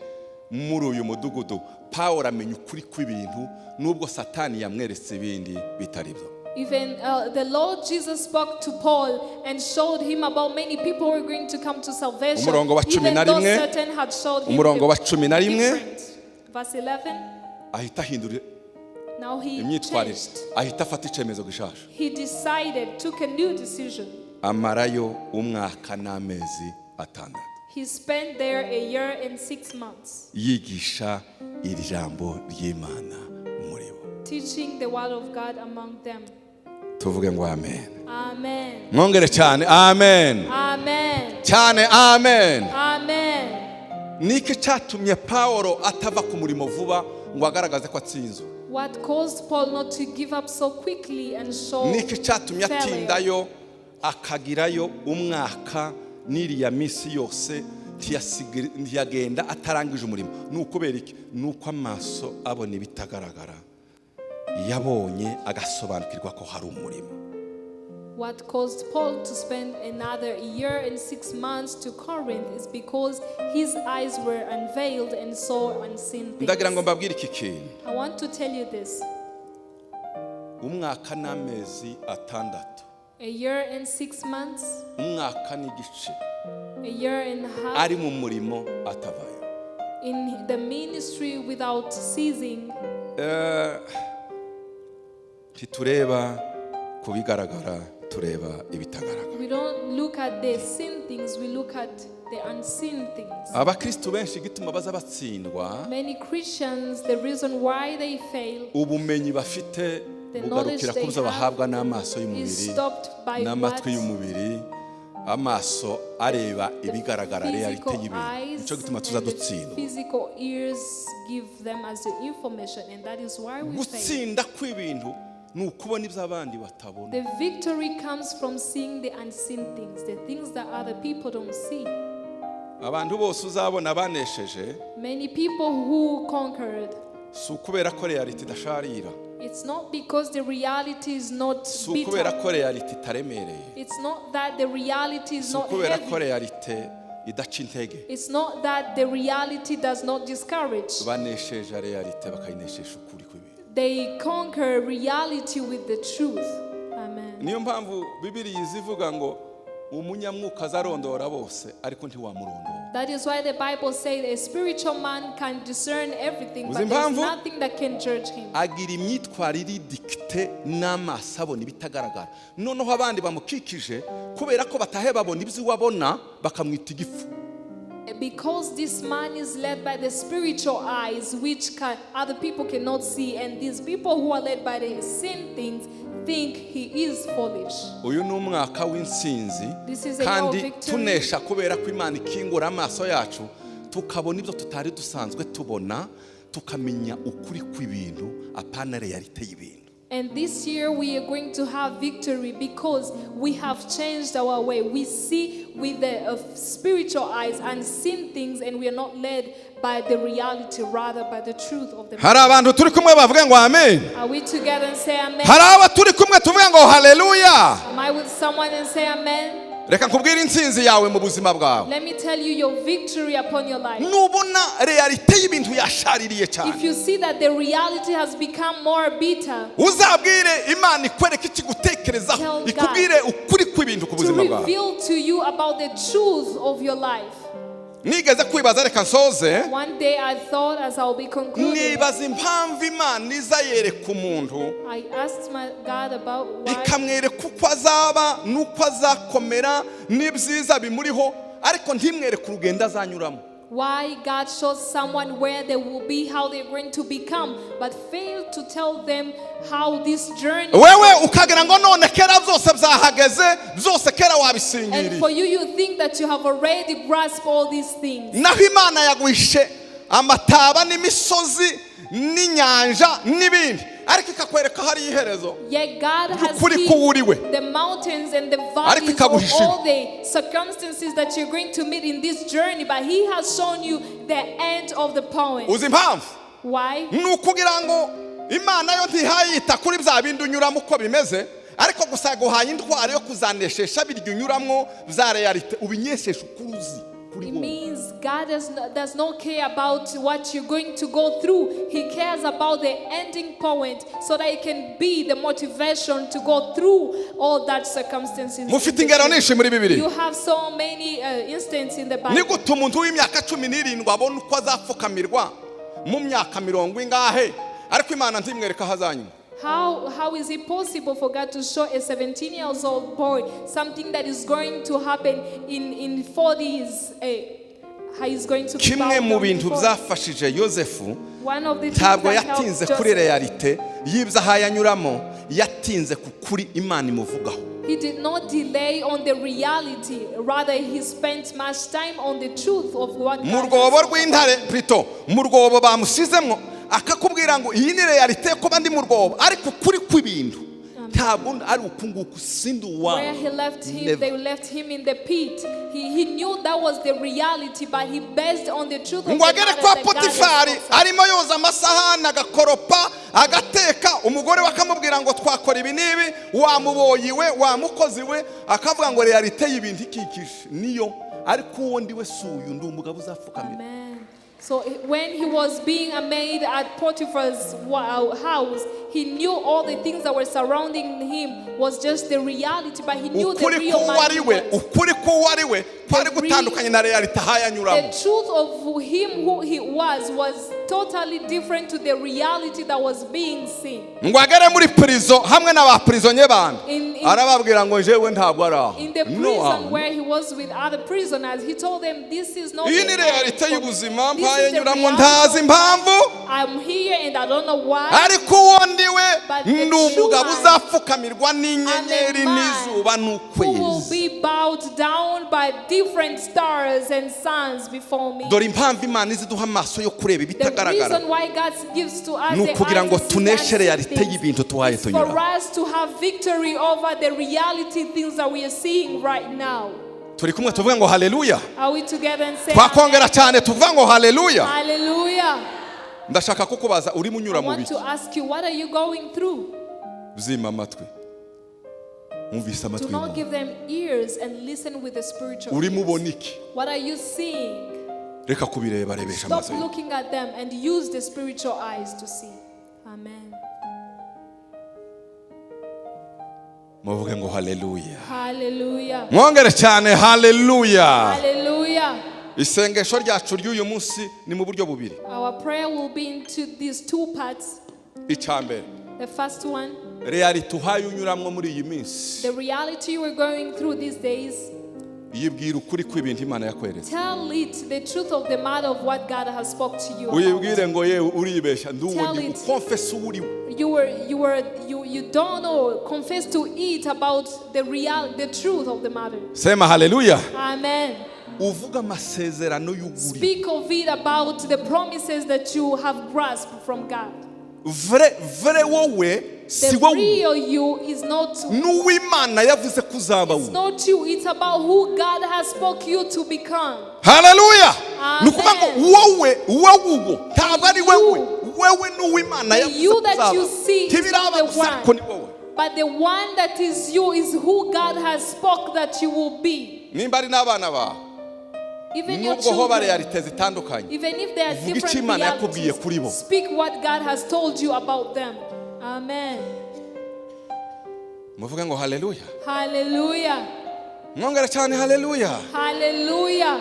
muri uyu mudugudu, Pawulo amenya ukuri kw'ibintu nubwo Satani yamweretse ibindi bitari byo. even the Lord Jesus spoke to Paul and showed him about many people who were going to come to salvation, Umurongo wa cumi even na though rimwe, Satan had showed him umurongo wa the cumi na rimwe, different. Verse 11, ahita ahindura now he imyitwarire, changed. ahita afata icyemezo gishasha. He decided, took a new decision. amarayo umwaka n'amezi atandatu He spent there a year and 6 months yigisha iri jambo ry'Imana muri bo. teaching the word of God among them. tuvuge ngo amen. Amen. mwongere cyane amen. Amen. cyane amen. Amen. niki cyatumye Pawulo atava ku murimo vuba ngo agaragaze ko atsinzwe? What caused Paul not to give up so quickly and show niki cyatumye failure? atindayo akagirayo umwaka n'iriya minsi yose ntiyagenda atarangije umurimo? ni ukubera iki? ni uko amaso abona ibitagaragara yabonye agasobanukirwa ko hari umurimo. What caused Paul to spend another year and 6 months to Corinth is because his eyes were unveiled and saw unseen things. ndagira ngo mbabwire iki kintu. I want to tell you this. umwaka n'amezi atandatu, A year and 6 months, umwaka n'igice a year and a half ari mu murimo atavayo. in the ministry without ceasing. ntitureba ku bigaragara, tureba ibitagaragara. We don't look at the seen things, we look at the unseen things. Abakristo benshi gituma baza batsindwa, Many Christians, the reason why they fail, ubumenyi bafite bugarukira kubuza bahabwa n'amaso y'umubiri n'amatwi y'umubiri, amaso areba ibigaragara realite y'ibintu. Nico gituma tuza dutsindwa. Physical ears give them as the information, and that is why we fail. Gutsinda kw'ibintu ni ukubona ibyo abandi batabona. The victory comes from seeing the unseen things, the things that other people don't see. Abantu bose uzabona banesheje, Many people who conquered, si ukubera ko realite idasharira, it's not because the reality is not si ukubera bitter. ko realite itaremereye, It's not that the reality is si not ukubera ko heavy. realite idaca intege. It's not that the reality does not discourage. Banesheje realite bakayinesheje ukuri kw'ibintu. They conquer reality with the truth. Amen. Niyo mpamvu Bibiliya izivuga ngo umunyamwuka azarondora bose ariko ntiwamurondora. That is why the Bible says a spiritual man can discern everything, but there's Impamvu? nothing that can judge him. Agira imyitwarire dikite n'amaso abona ibitagaragara, noneho abandi bamukikije kubera ko batahe babona ibyo wabona bakamwita igifu. Because this man is led by the spiritual eyes, which other people cannot see, and these people who are led by the same things think he is foolish. Uyu ni umwaka w'intsinzi, This is a year of kandi victory. tunesha kubera ko Imana ikingura amaso yacu tukabona ibyo tutari dusanzwe tubona, tukamenya ukuri kw'ibintu apana realite y'ibintu. And this year we are going to have victory because we have changed our way. We see with the spiritual eyes and seen things, and we are not led by the reality, rather by the truth of the Bible. Hari abantu turi kumwe bavuga ngo amen. Are we together and say amen? Hari aba turi kumwe tuvuga ngo haleluya. Am I with someone and say amen? Reka nkubwire intsinzi yawe mu buzima bwawe. Let me tell you your victory upon your life. Nubona realite y'ibintu yashaririye If cyane, you see that the reality has become more bitter, uzabwire Imana ikwereke ikigutekerezaho, Tell God ikubwire ukuri kw'ibintu ku to buzima bwawe. reveal to you about the truth of your life. Nigeze kwibaza, reka nsoze, One day I thought, as I'll be concluding, nibaza impamvu Imana iza yereka umuntu I asked my God about why ikamwereka uko azaba n'uko azakomera n'ibyiza bimuriho, ariko ntimwereke urugendo azanyuramo. God shows someone where they will be, how they're going to become, but failed to tell them how this journey. Wewe ukagira ngo none kera byose byahageze, byose kera And wabisingiriye. for you, you think that you have already grasped all these things. Naho Imana yaguhishe amataba n'imisozi n'inyanja n'ibindi, ariko ikakwereka hari iherezo. Yet God has Ukuri kuwuriwe. hid the mountains and the Ariko valleys of ikaguhisha. all the circumstances that you're going to meet in this journey, but He has shown you the end of the poem. Uzi impamvu? Why? Ni ukugira ngo Imana yo ntihayita kuri bya bindi unyuramo uko bimeze, ariko gusa guhaye indwara yo kuzaneshesha biryo unyuramo bya realite ubinyeshesha ukuruzi. It means God does not care about what you're going to go through. He cares about the ending point so that it can be the motivation to go through all that circumstances. Mufite ingero nyinshi muri Bibiliya. You have so many instances in the Ni Bible. gute umuntu w'imyaka 17 abona uko azapfukamirwa mu myaka 70 ingahe, ariko Imana ntimwereka hazanyuma. How is it possible for God to show a 17-year-old boy something that is going to happen in 40s? How is going to be Kimwe mu bound bintu before? byafashije Yosefu One of the things ntabwo that yatinze helped kuri Joseph, realite y'ibyo ahayanyuramo, yatinze ku kuri Imana imuvugaho. he did not delay on the reality. Rather, he spent much time on the truth of what Mu God rwobo has rw'intare Plito, mu rwobo bamusizemo akakubwira ngo iyi ni realite ko bandi mu rwobo, ariko kuri kw'ibintu ntabwo ari ukunguku sindi uwawe. where he left him, Never. they left him in the pit. He knew that was the reality, but he based on the truth of the ngo matter agere kwa that God has Potifari spoken. arimo yoza amasahani agakoropa agateka, umugore we akamubwira ngo twakora ibi n'ibi, wamuboyiwe wamukoziwe, akavuga ngo realite y'ibintu ikikije niyo, ariko uwo ndi we suyu ndi umugabo uzapfukamira. Amen. So when he was being a maid at Potiphar's house, he knew all the things that were surrounding him was just the reality, but he knew the ukuri real ko wari we, man. ukuri ko wari we kwari gutandukanye na realite ahayanyuramo. The truth of him who he was totally different to the reality that was being seen. ngo agere muri prison hamwe n'abaprisonye bandi arababwira ngo jewe ntabwo ari aho. In the prison where he was with other prisoners, he told them, this is not iyi ni the realite reality. y'ubuzima This is mpaye the nyuramo reality ntazi impamvu I'm here and I don't know why. ariko uwo ndiwe But the ni true umugabo man uzapfukamirwa n'inyenyeri man n'izuba who will n'ukwezi. be bowed down by different stars and suns before me. dore impamvu Imana iziduha amaso yo kureba The ibitagaragara reason why God gives to us ni the ukugira ngo eyes to see tuneshe realite things y'ibintu tuhaye is for tunyura. us to have victory over the reality things that we are seeing right now. turi kumwe tuvuge ngo haleluya. Are we together and say twakongera cyane tuvuga ngo haleluya. hallelujah? ndashaka kukubaza uri munyura I mu want biki? to ask you, what are you going through? zima amatwi mwumvise Do amatwi not y'Imana. give them ears and listen with the spiritual uri ears. mubona iki? What are you seeing? reka kubireba rebesha Stop amaso yawe. looking at them and use the spiritual eyes to see. Amen. muvuge ngo haleluya. Hallelujah. mwongere cyane haleluya. Hallelujah. isengesho ryacu ry'uyu munsi ni mu buryo bubiri. Our prayer will be into these two parts. icyambere The first one, realite uhaye unyuramwo muri iyi minsi the reality we're going through these days. yibwira ukuri kw'ibintu Imana yakweretse. Tell it the truth of the matter of what God has spoke to you about. uyibwire ngo yewe uribeshya Tell nduwundi it. ukonfesa uriwe. You don't know. Confess to it about the truth of the matter. sema haleluya. Amen. uvuga amasezerano y'ukuri. Speak of it about the promises that you have grasped from God. vre wowe si The wowe real you is not n'uw'Imana yavuze ko uzaba it's wowe. not you. It's about who God has spoke you to become. haleluya. Amen. ni ukuvuga ngo wowe uwo ntabwo ari wewe wewe n'uw'Imana The yavuze you ko that uzaba. you see is ntibiraba not the gusa one. ariko ni wowe. But the one that is you is who God has spoke that you will be. nimba ari n'abana bawe Even your nubwo hoba children. realite zitandukanye Even if there are Vuga different icyo Imana yakubwiye kuri bo. realities, speak what God has told you about them. Amen. muvuge ngo haleluya. Hallelujah. mwongere cyane haleluya. Hallelujah.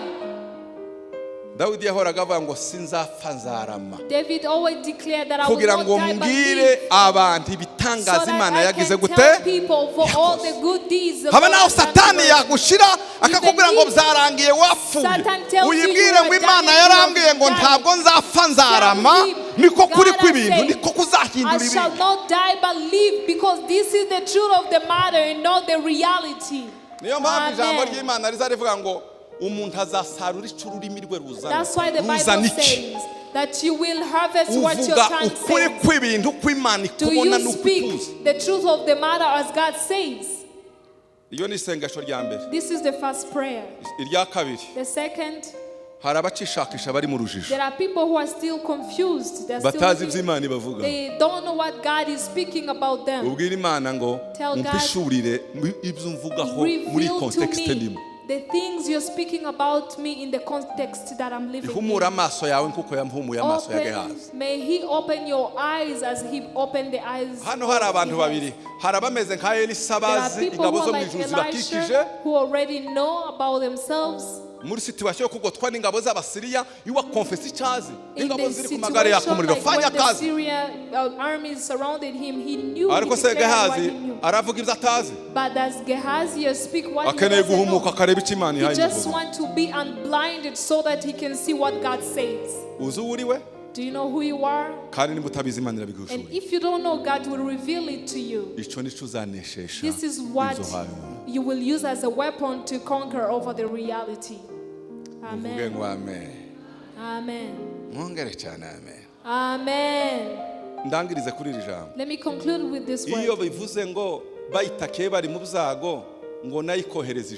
Dawidi yahoraga avuga ngo sinzapfa nzarama David always declared that I will kugira not ngo die but mbwire live, abantu so ibitangaza that Imana I yagize can gute. tell people for all the good deeds of haba God naho has done satani for us. yagushira akakubwira ngo byarangiye wapfuye Satan tells you uyibwire you ngo are Imana dying, yarambwiye ngo you are ntabwo nzapfa nzarama Tell him, niko kuri God kw'ibintu has said, niko kuzahindura I shall ibintu. not die but live, because this is the truth of the matter and not the reality. niyo mpamvu ijambo Amen. ry'Imana riza rivuga ngo umuntu azasarura icyo ururimi rwe ruzana. That's why the Bible ruzana iki? says that you will harvest what your uvuga tongue ukuri says. kw'ibintu kw'Imana Do ikubona you n'uko speak ikuzi. the truth of the matter as God says? iyo ni isengesho rya mbere. This is the first prayer. irya kabiri The second, hari abacishakisha bari mu rujijo there are people who are still confused. batazi ibyo Imana ibavuga. They don't know what God is speaking about them. ubwira Imana ngo Tell God, umpishurire ibyo mvugaho muri Reveal to kontekste me ndimo. the things you're speaking about me in the context that I'm living ihumura in. amaso yawe nkuko yamuhumuye amaso ya Gehazi. May he open your eyes as he opened the eyes. hano hari abantu babiri, hari abameze nka Elisa There are bazi people ingabo who zo are mu like ijuru zibakikije Elisha who already know about themselves. muri situation yo kugotwa n'ingabo z'Abasiriya iwa confess icyazi In ingabo the ziri ku magare yaka situation umuriro like fanya when the kazi. Syrian army surrounded him, he knew, ariko he se declared what Gehazi he knew. aravuga ibyo atazi. But as Gehazi speak what he akeneye doesn't guhumuka know. akareba icyo Imana He ihaye just ivuga. want to be unblinded so that he can see what God says. uzi uwo uri we Do you know who you are? kandi niba utabizi Imana And irabiguhishurira. if you don't know, God will reveal it to you. icyo nicyo uzaneshesha This is what inzoha. you will use as a weapon to conquer over the reality. uvuge Amen. ngo amen. Amen. mwongere cyane amen. Amen. ndangirize kuri iri jambo. Let me conclude with this iyo word. bivuze ngo bayitakiye bari mu byago ngo nayo ikohereza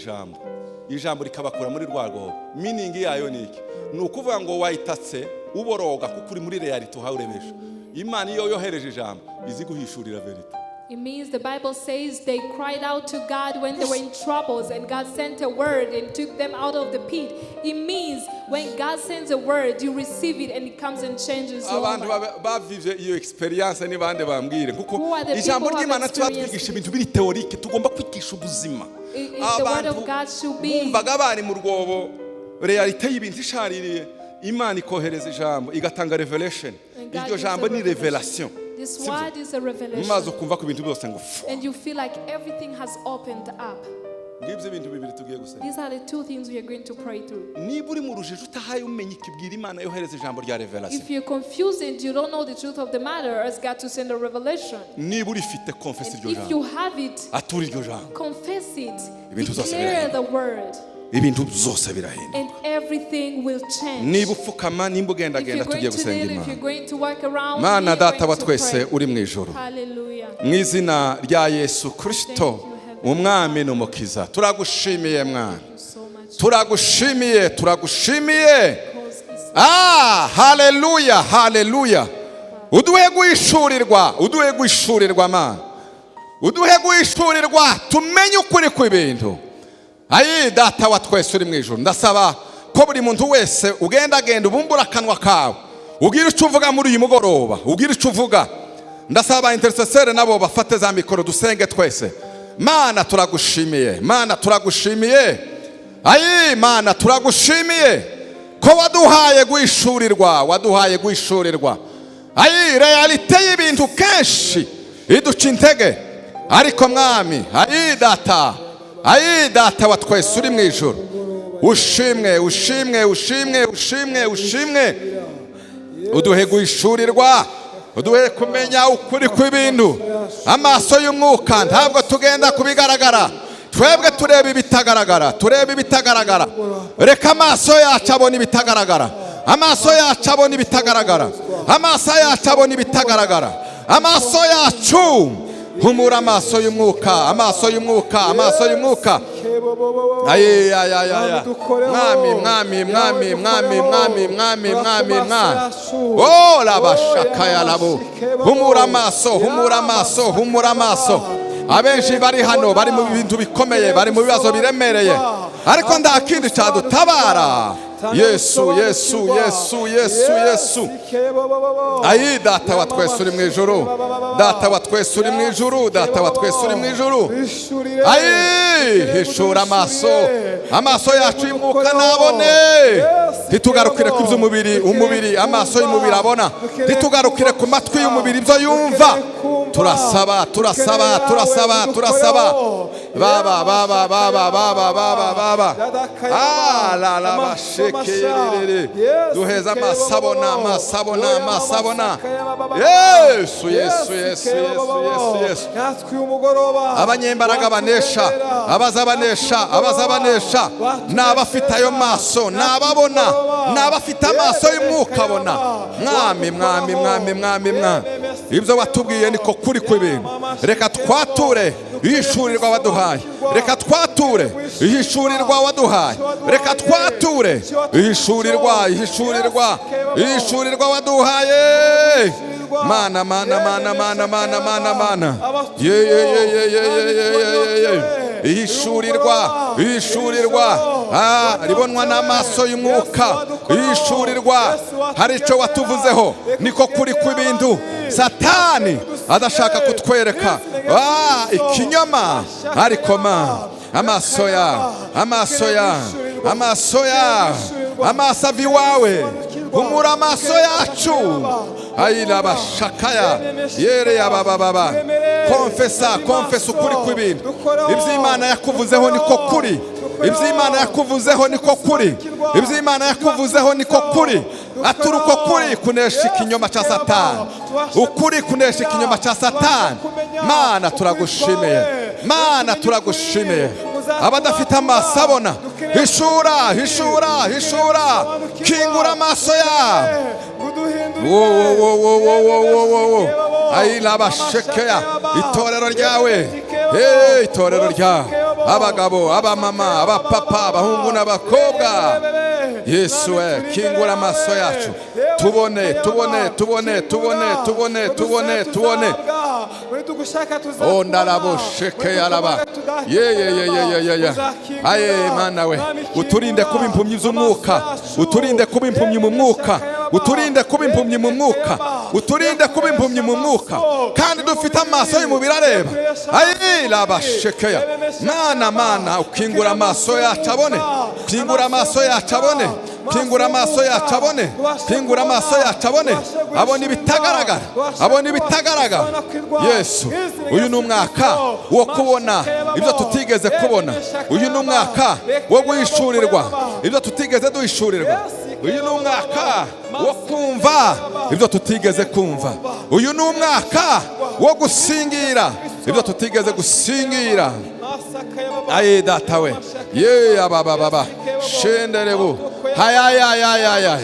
ijambo rikabakura muri rwa rwobo. meaning yayo ni iki? ni ukuvuga ngo wayitatse uboroga kuko uri muri reality uhawe urebesha. Imana iyo yohereje ijambo izi guhishurira verite. It means the Bible says they cried out to God when they were in troubles, and God sent a word and took them out of the pit. It means when God sends a word, you receive it and it comes and changes your abantu life. bavije iyo experience ni bande bambwire kuko Who are the ijambo people who ry'Imana have tuba experienced twigisha it? ibintu biri teorike tugomba kwigisha ubuzima. The word of God should be. bumvaga bari mu rwobo realite y'ibintu ishaririye Imana ikohereza ijambo igatanga revelation. And God Iryo gives jambo a ni revelation. revelation. This word is a revelation. Maze ukumva ko ibintu byose ngo And you feel like everything has opened up. ngibyo ibintu bibiri tugiye gusenga. These are the two things we are going to pray through. Niba uri mu rujijo utahaye umenya ikibwira Imana yohereza ijambo rya revelation. If you're confused and you don't know the truth of the matter, ask God to send a revelation. Niba urifite confess iryo If jambo. you have it, Atura iryo jambo. confess it. Ibintu byose Declare birahinduka. the word. Ibintu byose birahinduka. And everything will change. Niba ufukama nimba If ugendagenda you're tugiye going to gusenga kneel, if Imana. you're going to walk around, Mana we are data going wa to twese pray. uri mu ijoro. Hallelujah. Mu izina rya Yesu Kristo umwami n'umukiza turagushimiye mwana. So much. Turagushimiye turagushimiye. Because it's Haleluya haleluya. Uduhe guhishurirwa mana. Uduhe guhishurirwa tumenye ukuri kw'ibintu. Ayi data wa twese uri mu ijoro ndasaba ko buri muntu wese ugendagenda ubumbura akanwa kawe ugira icyo uvuga muri uyu mugoroba ugira icyo uvuga. Ndasaba intercesseur nabo bafate za mikoro dusenge twese. Mana turagushimiye, Mana turagushimiye. Ayi Mana turagushimiye ko waduhaye guhishurirwa. Ayi realite y'ibintu kenshi iduca intege. Ariko mwami, ayi data wa twese uri mu ijoro. Ushimwe. Uduhe guhishurirwa. Uduhe kumenya ukuri kw'ibintu. Amaso y'umwuka ntabwo tugenda kubigaragara. Twebwe tureba ibitagaragara. Reka amaso yacu abone ibitagaragara. Amaso yacu humura amaso y'umwuka. Ayi mwami. Oh labashaka ya labo. Humura amaso. Abenshi bari hano bari mu bintu bikomeye, bari mu bibazo biremereye. Ariko nta kindi cyadutabara. Yesu. Ayi data wa twese uri mu ijuru. Ayi hishura amaso yacu y'umwuka nabone. Ntitugarukire ku by'umubiri, amaso y'umubiri abona. Ntitugarukire ku matwi y'umubiri ibyo yumva. Turasaba. Baba. La bashekere. Duheza amasabona. Yesu. Abanyembaraga banesha, abazabanesha. N'abafite ayo maso, n'ababona, n'abafite amaso y'umwuka abona. Mwami. Ibyo watubwiye niko kuri kw'ibintu. Reka twature ihishurirwa waduhaye. Reka twature ihishurirwa waduhaye. Mana. Ihishurirwa. Ribonwa n'amaso y'umwuka. Ihishurirwa. Hari icyo watuvuzeho niko kuri kw'ibintu. Satani adashaka kutwereka ikinyoma. Ariko amaso avi wawe. Humura amaso yacu. Ayila bashakaya yere ya baba. Confessa ukuri kw'ibintu. Iby'Imana yakuvuzeho niko kuri. Aturi uko kuri kunesha ikinyoma cha Satani. Ukuri kunesha ikinyoma cha Satani. Mana turagushimiye. Abadafite amaso abona. Hishura. Kingura amaso yawe. Ayila bashekaya. Itorero ryawe. Abagabo, abamama, abapapa, abahungu n'abakobwa. Yesu kingura amaso yacu. Tubone. Ondarabo shekaya laba. Aye Mana we. Uturinde kuba impumyi z'umwuka. Uturinde kuba impumyi mu mwuka. Kandi dufite amaso y'umubiri areba. Ayi laba shekaya. Mana ukingura amaso yacu abone. kingura amaso yacu abone, kingura amaso yacu abone, abone ibitagaragara, abone ibitagaragara. Yesu, uyu ni umwaka wo kubona ibyo tutigeze kubona. Uyu ni umwaka wo guhishurirwa ibyo tutigeze duhishurirwa. Uyu ni umwaka wo kumva ibyo tutigeze kumva. Uyu ni umwaka wo gusingira ibyo tutigeze gusingira. Aye data we, ye ababa shenderebu, hayayayayaya.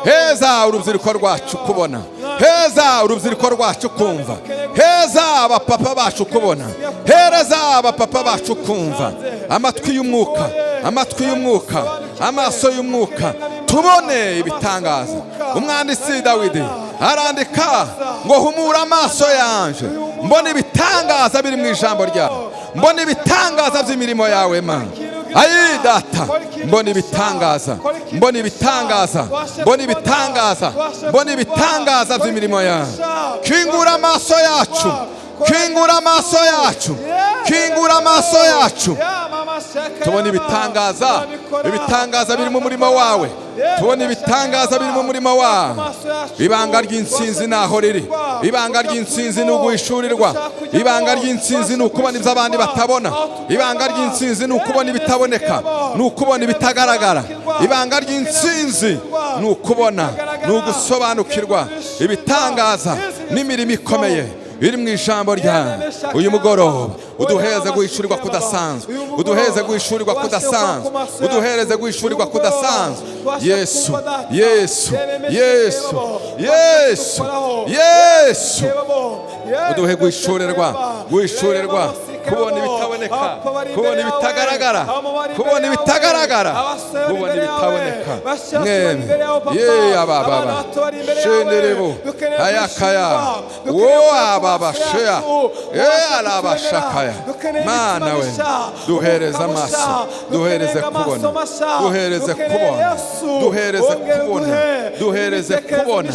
Heza urubyiruko rwacu kubona, heza urubyiruko rwacu kumva, heza abapapa bacu kubona, hereza abapapa bacu kumva. Amatwi y'umwuka, amatwi y'umwuka, amaso y'umwuka, tubone ibitangaza. Umwanditsi Dawidi arandika ngo humura amaso yanje mbona ibitangaza biri mu ijambo ryawe, mbona ibitangaza by'imirimo yawe Mana. Ayi data, mbona ibitangaza, mbona ibitangaza, mbona ibitangaza, mbona ibitangaza by'imirimo yawe. Kingura amaso yacu, kingura amaso yacu, kingura amaso yacu, tubona ibitangaza, ibitangaza biri mu murimo wawe, tubona ibitangaza biri mu murimo wawe. Ibanga ry'intsinzi naho riri, ibanga ry'intsinzi ni uguhishurirwa, ibanga ry'intsinzi ni ukubona ibyo abandi batabona, ibanga ry'intsinzi ni ukubona ibitaboneka, ni ukubona ibitagaragara. Ibanga ry'intsinzi ni ukubona, ni ugusobanukirwa ibitangaza n'imirimo ikomeye iri mu ijambo ryawe. Uyu mugoroba uduheze guhishurirwa kudasanzwe, uduheze guhishurirwa kudasanzwe, uduhereze guhishurirwa kudasanzwe. Yesu, Yesu, Yesu, Yesu, Yesu, uduhe guhishurirwa, guhishurirwa, kubona ibitaboneka, kubona ibitagaragara, kubona ibitagaragara, kubona ibitaboneka. Mweme ye ababa shenderebo ayakaya wo ababa shea ye alabashakaya. Mana we, duhereze amaso, duhereze kubona, duhereze kubona, duhereze kubona, duhereze kubona.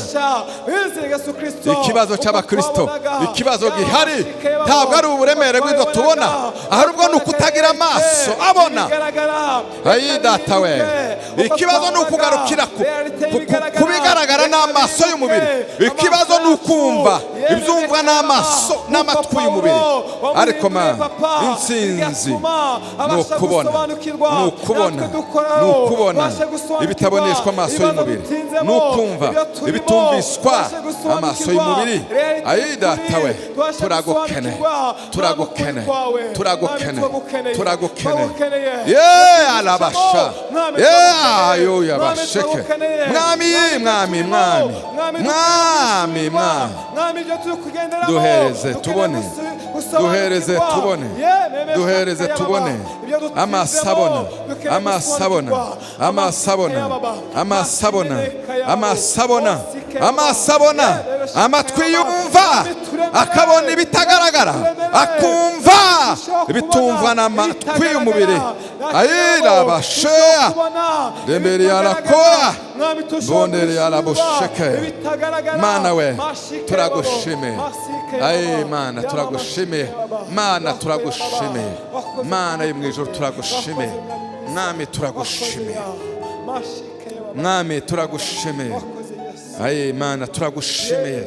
Ikibazo cy'abakristo, ikibazo gihari ntabwo ari uburemere bw'ibyo tubona, ahubwo ni ukutagira amaso abona. Ayi data we, ikibazo ni ukugarukira kubigaragara n'amaso y'umubiri. Ikibazo ni ukumva ibyumvwa n'amaso n'amatwi y'umubiri. Ariko Mana, intsinzi ni ukubona, ni ukubona, ni ukubona ibitaboneshwa amaso y'umubiri, ni ukumva ibitumviswa amaso y'umubiri. Ayi data we, turagukene, turagukene, turagukene, turagukene. Ye alabasha, ye ayo yabasheke. Mwami, mwami, mwami, mwami, mwami, duhereze tubone, duhereze tubone, duhereze tubone. Amasabona, amasabona, amasabona, amasabona, amasabona, amasabona. Amatwi yumva akabona ibitagaragara, akumva ibitumva n'amatwi y'umubiri. Ayira bashea dembere yarakoya bondere yarabusheke. Mana we, turagushime. Ayi Mana, turagushime. Mana, turagushime. Mana yo mu ijuru, turagushime. Mwami, turagushime. Mwami, turagushime. Ayi Mana, turagushime.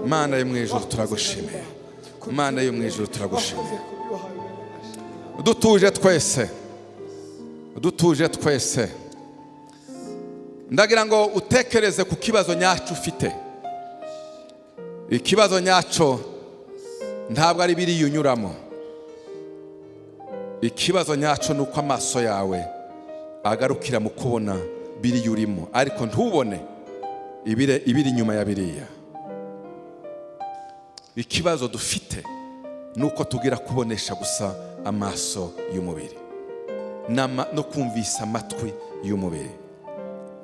Mana yo mu ijuru, turagushime. Mana yo mu ijuru, turagushime. Dutuje twese, dutuje twese. Ndagira ngo utekereze ku kibazo nyacyo ufite. Ikibazo nyacyo ntabwo ari biri unyuramo. Ikibazo nyacyo nuko amaso yawe agarukira mu kubona biri urimo, ariko ntubone ibiri inyuma ya biriya. Ikibazo dufite nuko tugira kubonesha gusa amaso y'umubiri no kumvisa amatwi y'umubiri.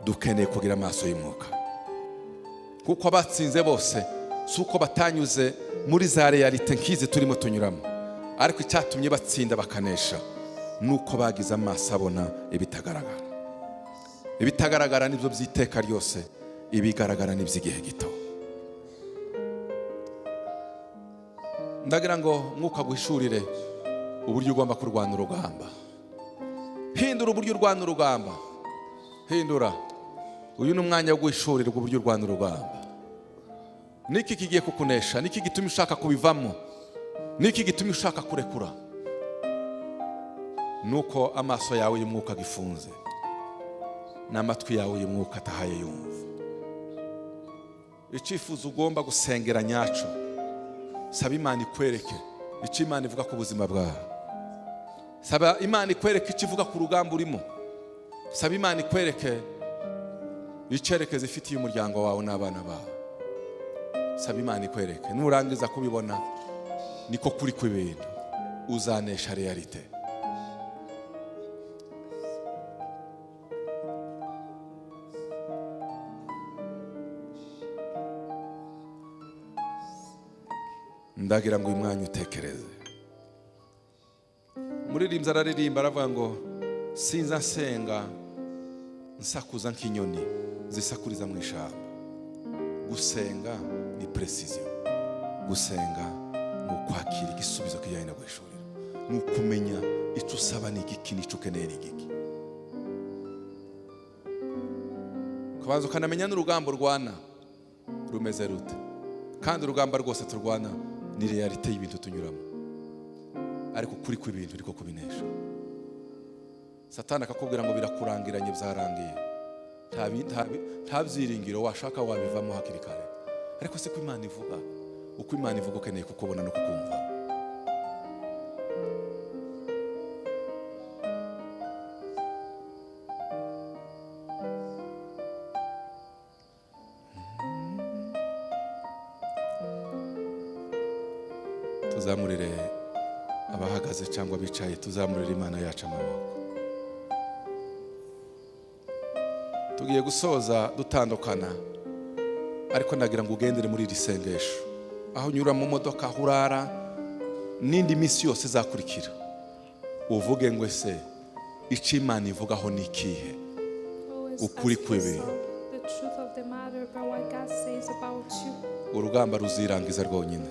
Dukeneye kugira amaso y'umwuka, kuko abatsinze bose suko batanyuze muri za realite nkizi turimo tunyuramo, ariko icyatumye batsinda bakanesha nuko bagize amaso abona ibitagaragara. Ibitagaragara nibyo by'iteka ryose, ibigaragara n'iby'igihe gito. Ndagira ngo mwuka guhishurire uburyo ugomba kurwana urugamba. Hindura uburyo urwana urugamba, hindura. uyu ni umwanya wo guhishurirwa uburyo urwana urugamba. Niki kigiye kukunesha? Niki gituma ushaka kubivamo? Niki gituma ushaka kurekura? Nuko amaso yawe y'umwuka gifunze, n'amatwi yawe y'umwuka atahaye yumva. Icifuzo ugomba gusengera nyaco, saba Imana ikwereke icyo Imana ivuga ku buzima bwawe. Saba Imana ikwereke icyo ivuga ku rugamba urimo. Saba Imana ikwereke icyerekezo ifitiye umuryango wawe n'abana bawe. Saba Imana ikwereke, nurangiza kubibona niko kuri kw'ibintu uzanesha realite. Ndagira ngo uyu mwanya utekereze. Umuririmbyi araririmba aravuga ngo sinza nsenga nsakuza nk'inyoni zisakuriza mu ishamba. Gusenga ni precision. Gusenga ni ukwakira igisubizo kijyanye no guhishurira. Ni ukumenya icyo usaba ni igiki n'icyo ukeneye ni igiki. Kubanza ukanamenya n'urugamba urwana rumeze rute. Kandi urugamba rwose turwana ni realite y'ibintu tunyuramo, ariko kuri kw'ibintu ariko kubinesha. Satani akakubwira ngo birakurangiranye byarangiye, nta byiringiro washaka wabivamo hakiri kare. Ariko se ko Imana ivuga, uko Imana ivuga ukeneye kukubona no kukumva. Tuzamurire abahagaze cyangwa bicaye, tuzamurire Imana yacu amaboko. Tugiye gusoza dutandukana, ariko ndagira ngo ugendere muri iri sengesho. Aho unyura mu modoka, aho urara, n'indi minsi yose izakurikira, uvuge ngo ese icyo Imana ivugaho ni ikihe? Ukuri kw'ibintu. Urugamba ruzirangiza rwonyine.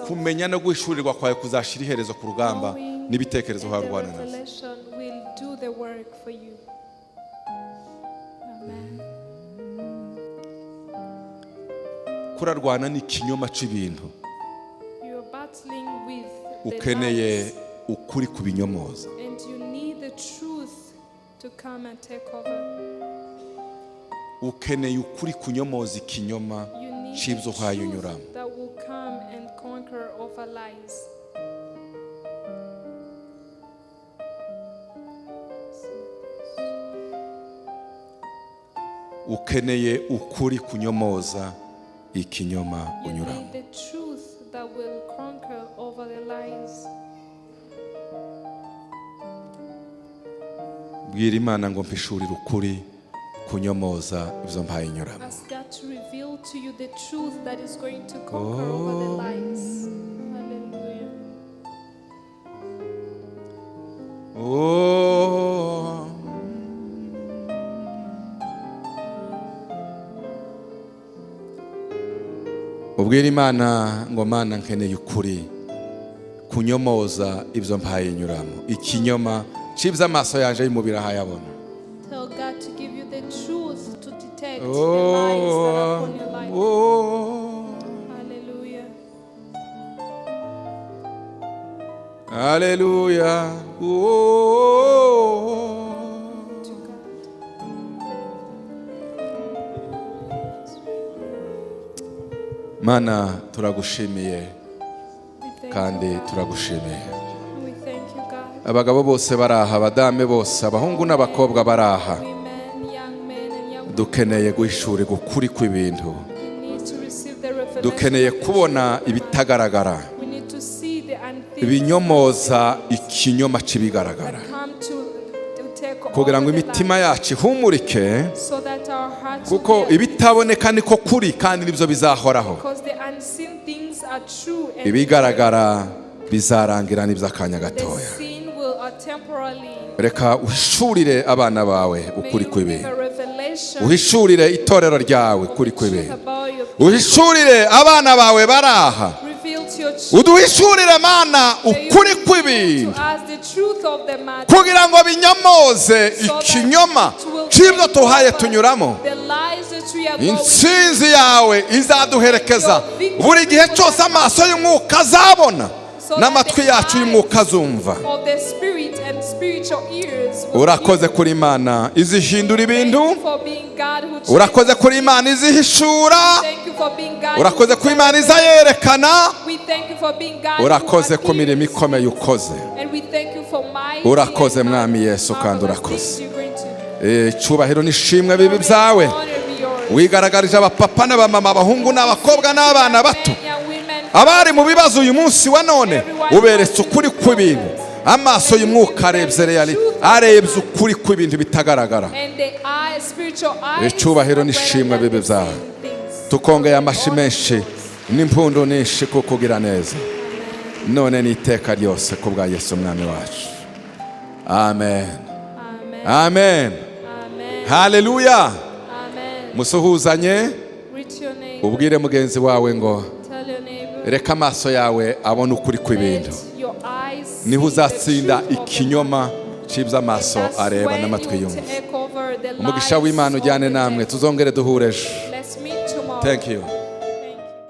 Kumenya no guhishurirwa kwawe kuzashira iherezo ku rugamba n'ibitekerezo harwana nazo. Kurarwana ni ikinyoma cy'ibintu. Ukeneye ukuri kubinyomoza. Ukeneye ukuri kunyomoza ikinyoma cy'ibyo uhayunyuramo. Ukeneye ukuri kunyomoza ikinyoma unyuramo. Bwira Imana ngo mpishurire ukuri kunyomoza ibyo mpaye inyuramo. Ubwira Imana ngo Mana nkeneye ukuri kunyomoza ibyo mpaye inyuramo. Ikinyoma cy'ibyo amaso yanje y'umubiri ahayabona. Tell God to give you the truth to detect the lies that are upon your life. Hallelujah. Hallelujah. To God. Mana turagushimiye We thank kandi you, God. turagushimiye. We thank you, God. Abagabo bose baraha, abadame bose, abahungu n'abakobwa baraha. Women, young men and young women, Dukeneye guhishurirwa ukuri kw'ibintu. we need to receive the revelation. Dukeneye of the kubona truth. ibitagaragara, We need to see the unthinkable ibinyomoza ikinyoma cy'ibigaragara, that come to take kugira ngo over the imitima life, yacu ihumurike, so that our hearts will kuko be ibitaboneka niko kuri kandi nibyo bizahoraho. because the unseen things are true and Ibigaragara bizarangira n'iby'akanya the gatoya. seen will temporarily. Reka uhishurire abana bawe May ukuri you give kw'ibintu. a revelation Uhishurire itorero ryawe ukuri of the truth kw'ibintu. about your people. Uhishurire abana bawe baraha. Reveal to your children. Uduhishurire Mana May you ukuri reveal kw'ibintu, to us the truth of the matter, kugira ngo binyomoze so that ikinyoma it will cy'ibyo tuhaye tunyuramo. the lives that we are going Intsinzi yawe izaduherekeza buri gihe cyose, amaso y'umwuka azabona n'amatwi yacu y'umwuka azumva. of the spirit and spiritual ears. Urakoze kuri Imana izihindura ibintu. Thank you for being God who changes. Urakoze kuri Imana izihishura. Thank you for being God Urakoze who kuri Imana celebrates. izayerekana. We thank you for being God who Urakoze ku mirimo appears. ikomeye ukoze. And we thank you for mighty Urakoze and mwami Yesu kandi marvelous urakoze. things you're going to do. Icyubahiro n'ishimwe bibi byawe. Honor be yours. Wigaragarije abapapa n'abamama, abahungu n'abakobwa n'abana bato, Men and women, abari mu bibazo uyu munsi wa none. Uberetse ukuri kw'ibintu. Amaso y'umwuka arebye reality, arebye ukuri kw'ibintu bitagaragara. and the eyes, spiritual eyes, Icyubahiro are n'ishimwe better than bibi the byawe. same things. Tukongeye amashi menshi n'impundu nyinshi kukugira neza, none n'iteka ryose ku bwa Yesu mwami wacu. Amen. Amen. Amen. Amen. Haleluya. Amen. Musuhuzanye, Reach your name. ubwire mugenzi wawe ngo Tell your neighbor. reka amaso yawe abone ukuri kw'ibintu. Let your eyes see Niho the uzatsinda truth of the ikinyoma cy'iby'amaso That's areba when n'amatwi you yumva. take over the Umugisha lives w'Imana of ujyane the namwe, devil. tuzongere duhure ejo. Let's meet tomorrow. Thank you.